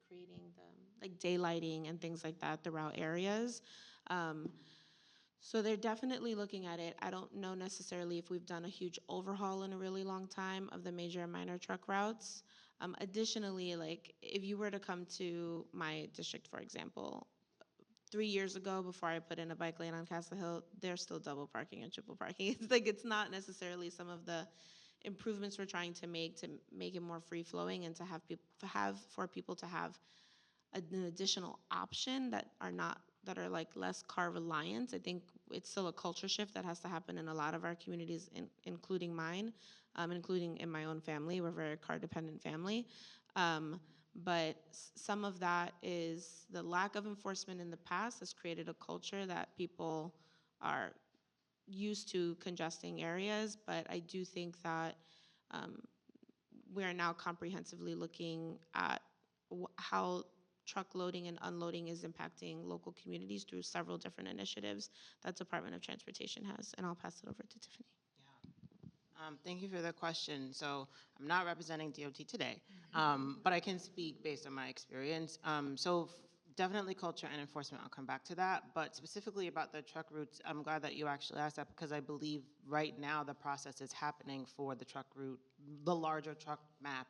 creating the daylighting and things like that throughout areas. So they're definitely looking at it. I don't know necessarily if we've done a huge overhaul in a really long time of the major and minor truck routes. Additionally, if you were to come to my district, for example, 3 years ago, before I put in a bike lane on Castle Hill, there's still double parking and triple parking. It's not necessarily some of the improvements we're trying to make it more free-flowing and to have people to have an additional option that are less car reliant. I think it's still a culture shift that has to happen in a lot of our communities, including mine, including in my own family. We're a very car dependent family. But some of that is the lack of enforcement in the past has created a culture that people are used to congesting areas. But I do think that we are now comprehensively looking at how truck loading and unloading is impacting local communities through several different initiatives that Department of Transportation has. And I'll pass it over to Tiffany. Thank you for the question. So I'm not representing DOT today, but I can speak based on my experience. Definitely culture and enforcement, I'll come back to that. But specifically about the truck routes, I'm glad that you actually asked that because I believe right now the process is happening for the truck route, the larger truck map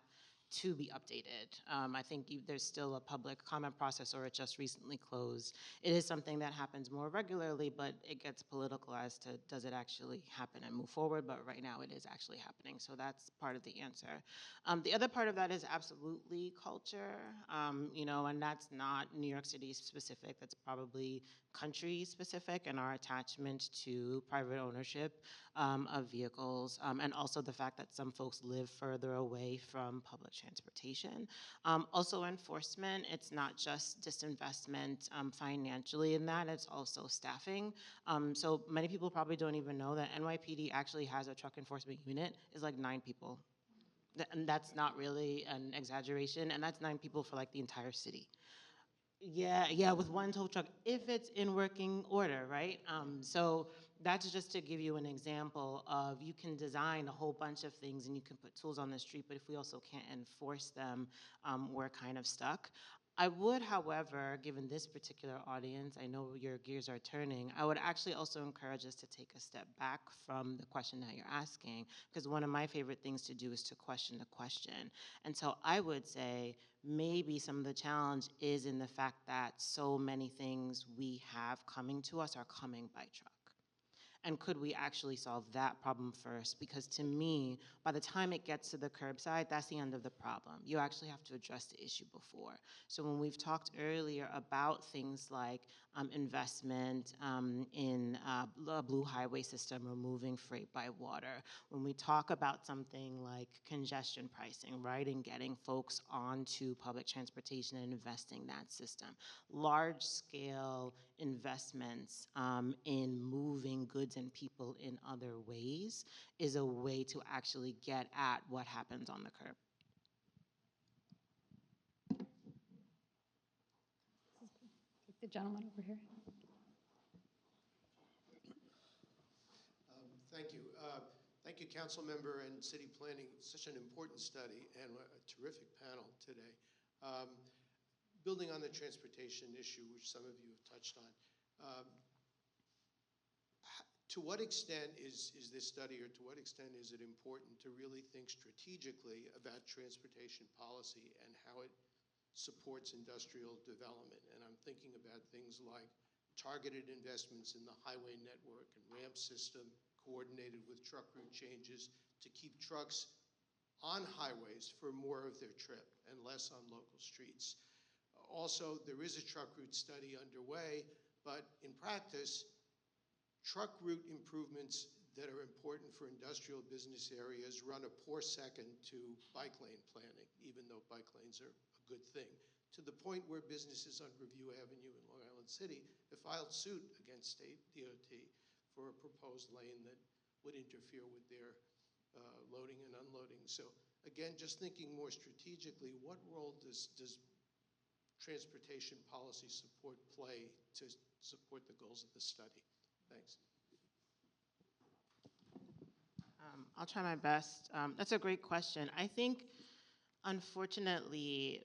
to be updated. I think there's still a public comment process, or it just recently closed. It is something that happens more regularly, but it gets political as to does it actually happen and move forward, but right now it is actually happening, so that's part of the answer. The other part of that is absolutely culture, and that's not New York City specific, that's probably country specific, and our attachment to private ownership of vehicles, and also the fact that some folks live further away from public transportation. Also enforcement, it's not just disinvestment financially in that, it's also staffing. So many people probably don't even know that NYPD actually has a truck enforcement unit. It's like 9 people. And that's not really an exaggeration, and that's 9 people for like the entire city. Yeah, with one tow truck, if it's in working order, right? So that's just to give you an example of you can design a whole bunch of things and you can put tools on the street, but if we also can't enforce them, we're kind of stuck. I would, however, given this particular audience, I know your gears are turning, I would actually also encourage us to take a step back from the question that you're asking, because one of my favorite things to do is to question the question. And so I would say maybe some of the challenge is in the fact that so many things we have coming to us are coming by truck. And could we actually solve that problem first? Because to me, by the time it gets to the curbside, that's the end of the problem. You actually have to address the issue before. So when we've talked earlier about things like investment in a blue highway system or moving freight by water, when we talk about something like congestion pricing, right, and getting folks onto public transportation and investing that system, large-scale investments in moving goods and people in other ways is a way to actually get at what happens on the curb. The gentleman over here. Thank you. Thank you, Council Member and City Planning. Such an important study and a terrific panel today. Building on the transportation issue, which some of you have touched on, to what extent is this study, or to what extent is it important to really think strategically about transportation policy and how it supports industrial development? And I'm thinking about things like targeted investments in the highway network and ramp system coordinated with truck route changes to keep trucks on highways for more of their trip and less on local streets. Also, there is a truck route study underway, but in practice, truck route improvements that are important for industrial business areas run a poor second to bike lane planning, even though bike lanes are a good thing, to the point where businesses on Review Avenue in Long Island City have filed suit against state DOT for a proposed lane that would interfere with their loading and unloading. So again, just thinking more strategically, what role does transportation policy support play to support the goals of the study? Thanks. I'll try my best. That's a great question. I think, unfortunately,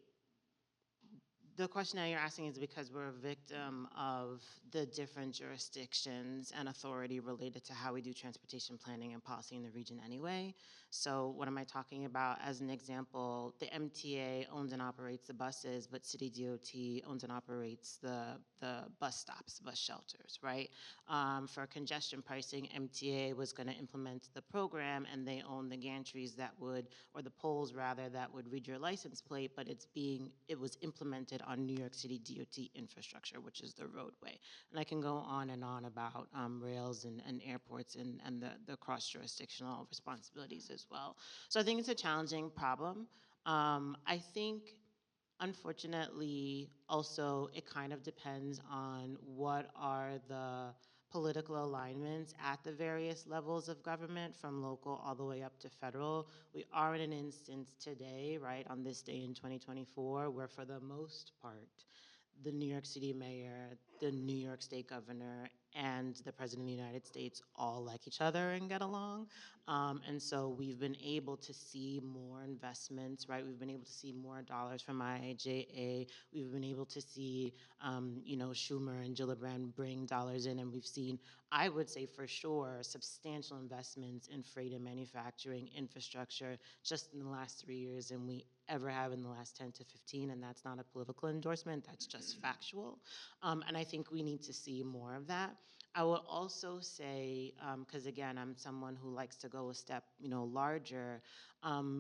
the question that you're asking is because we're a victim of the different jurisdictions and authority related to how we do transportation planning and policy in the region anyway. So what am I talking about? As an example, the MTA owns and operates the buses, but City DOT owns and operates the bus stops, bus shelters, right? For congestion pricing, MTA was going to implement the program, and they own the gantries that would, or the poles rather, that would read your license plate, but it was implemented on New York City DOT infrastructure, which is the roadway. And I can go on and on about rails and airports and the cross-jurisdictional responsibilities as well. So I think it's a challenging problem. I think, unfortunately, also it kind of depends on what are the political alignments at the various levels of government, from local all the way up to federal. We are in an instance today, right, on this day in 2024, where for the most part, the New York City mayor, the New York State governor, and the President of the United States all like each other and get along. And so we've been able to see more investments, right? We've been able to see more dollars from IIJA. We've been able to see, Schumer and Gillibrand bring dollars in, and we've seen I would say for sure substantial investments in freight and manufacturing infrastructure just in the last 3 years than we ever have in the last 10 to 15, and that's not a political endorsement, that's just factual. And I think we need to see more of that. I would also say, because again, I'm someone who likes to go a step, larger.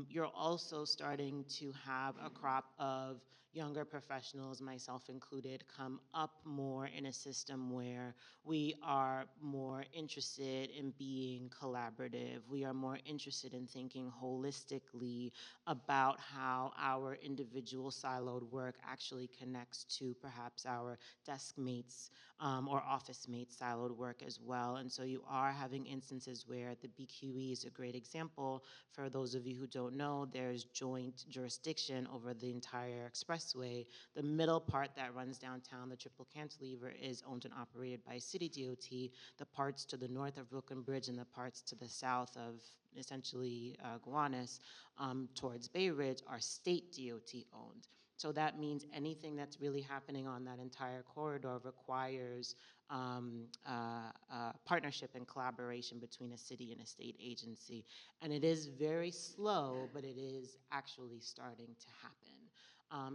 You're also starting to have a crop of younger professionals, myself included, come up more in a system where we are more interested in being collaborative. We are more interested in thinking holistically about how our individual siloed work actually connects to perhaps our desk mates or office mates siloed work as well. And so you are having instances where the BQE is a great example. For those of you who don't know, there's joint jurisdiction over the entire expressway. The middle part that runs downtown, the triple cantilever, is owned and operated by City DOT. The parts to the north of Brooklyn Bridge and the parts to the south of essentially Gowanus towards Bay Ridge are state DOT owned. So that means anything that's really happening on that entire corridor requires partnership and collaboration between a city and a state agency. And it is very slow, but it is actually starting to happen.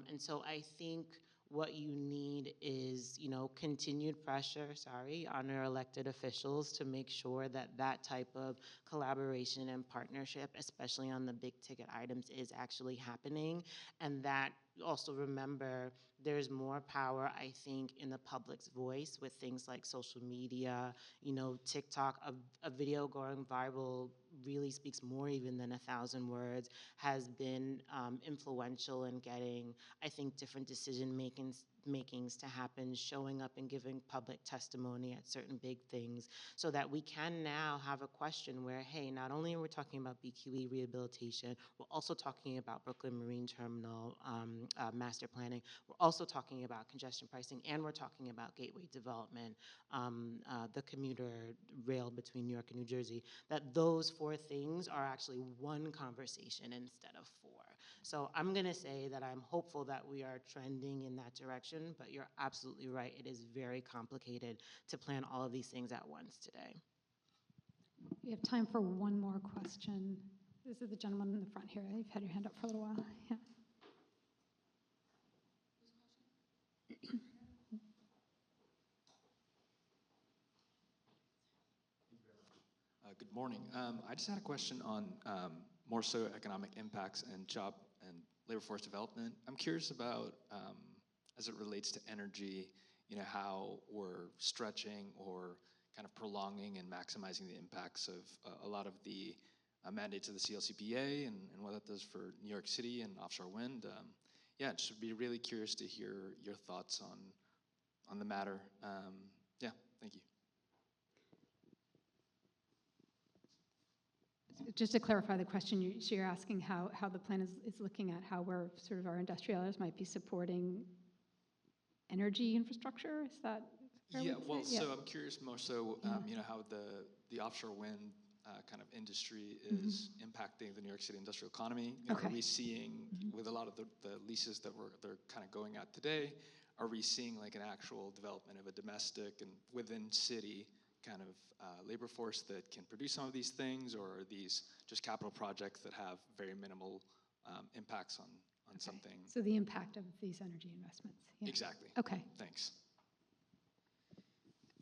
And so I think what you need is, continued pressure, on our elected officials to make sure that that type of collaboration and partnership, especially on the big ticket items, is actually happening. And that also remember there's more power, I think, in the public's voice with things like social media, TikTok. A video going viral really speaks more even than 1,000 words, has been influential in getting, I think, different decision makings to happen, showing up and giving public testimony at certain big things, so that we can now have a question where, hey, not only are we talking about BQE rehabilitation, we're also talking about Brooklyn Marine Terminal master planning, we're also talking about congestion pricing, and we're talking about gateway development, the commuter rail between New York and New Jersey, that those 4 things are actually one conversation instead of 4. So I'm going to say that I'm hopeful that we are trending in that direction, but you're absolutely right. It is very complicated to plan all of these things at once today. We have time for one more question. This is the gentleman in the front here. You've had your hand up for a little while. Yeah. Good morning. I just had a question on more so economic impacts and job and labor force development. I'm curious about, as it relates to energy, how we're stretching or kind of prolonging and maximizing the impacts of a lot of the mandates of the CLCPA and what that does for New York City and offshore wind. Yeah, just would be really curious to hear your thoughts on the matter. Yeah, thank you. Just to clarify the question, so you're asking how the plan is looking at how we're sort of our industrialists might be supporting energy infrastructure? Is that fair? Yeah, well, so I'm curious more so, how the offshore wind kind of industry is impacting the New York City industrial economy. Okay. Are we seeing, with a lot of the leases that they're kind of going at today, are we seeing like an actual development of a domestic and within city kind of labor force that can produce some of these things, or are these just capital projects that have very minimal impacts on something? So the impact of these energy investments. Yeah. Exactly. Okay. Thanks.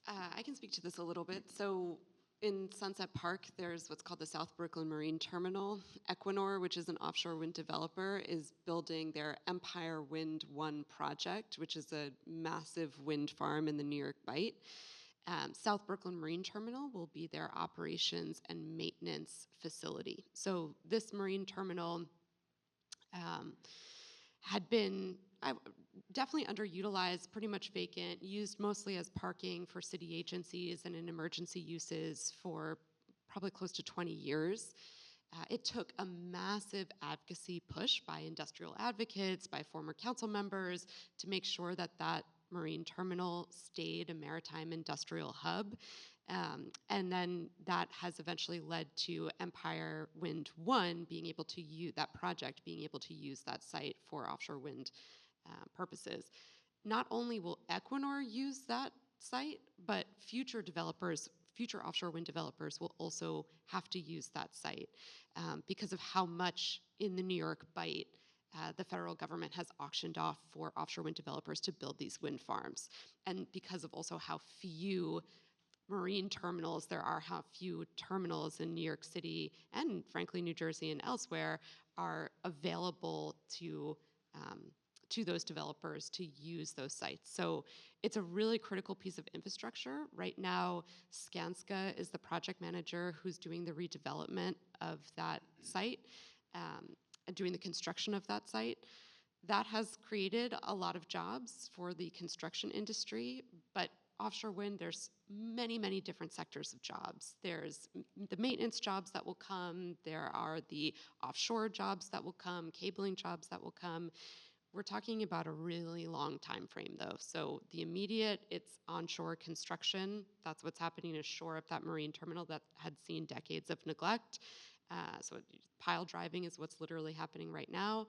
I can speak to this a little bit. So in Sunset Park, there's what's called the South Brooklyn Marine Terminal. Equinor, which is an offshore wind developer, is building their Empire Wind 1 project, which is a massive wind farm in the New York Bight. South Brooklyn Marine Terminal will be their operations and maintenance facility. So this marine terminal had been definitely underutilized, pretty much vacant, used mostly as parking for city agencies and in emergency uses for probably close to 20 years. It took a massive advocacy push by industrial advocates, by former council members, to make sure that that marine terminal stayed a maritime industrial hub. And then that has eventually led to Empire Wind 1 being able to use that project, being able to use that site for offshore wind purposes. Not only will Equinor use that site, but future developers, future offshore wind developers will also have to use that site because of how much in the New York Bight the federal government has auctioned off for offshore wind developers to build these wind farms. And because of also how few marine terminals there are, how few terminals in New York City and frankly New Jersey and elsewhere are available to those developers to use those sites. So it's a really critical piece of infrastructure. Right now, Skanska is the project manager who's doing the redevelopment of that site, and doing the construction of that site. That has created a lot of jobs for the construction industry, but offshore wind, there's many, many different sectors of jobs. There's the maintenance jobs that will come, there are the offshore jobs that will come, cabling jobs that will come. We're talking about a really long time frame though. So the immediate, it's onshore construction. That's what's happening to shore up that marine terminal that had seen decades of neglect. So pile driving is what's literally happening right now.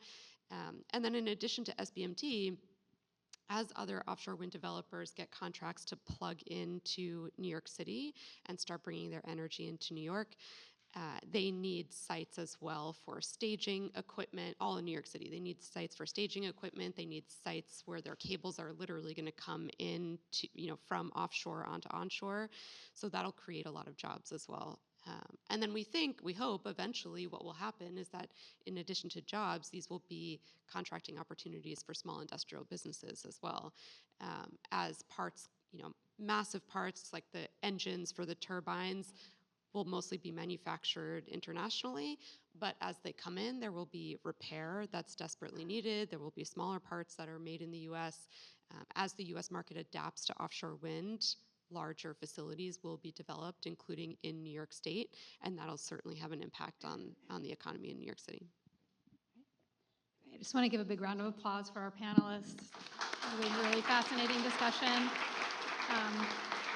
And then in addition to SBMT, as other offshore wind developers get contracts to plug into New York City and start bringing their energy into New York, they need sites as well for staging equipment, all in New York City. They need sites for staging equipment. They need sites where their cables are literally going to come in to, from offshore onto onshore. So that'll create a lot of jobs as well. And then we hope eventually what will happen is that in addition to jobs, these will be contracting opportunities for small industrial businesses as well. As parts, massive parts like the engines for the turbines will mostly be manufactured internationally, but as they come in, there will be repair that's desperately needed. There will be smaller parts that are made in the US. As the US market adapts to offshore wind, larger facilities will be developed, including in New York State, and that'll certainly have an impact on the economy in New York City. I just want to give a big round of applause for our panelists. It was a really fascinating discussion.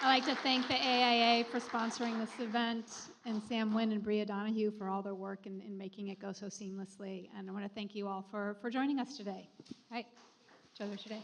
I'd like to thank the AIA for sponsoring this event, and Sam Nguyen and Bria Donahue for all their work in making it go so seamlessly. And I want to thank you all for joining us today. All right, each other today.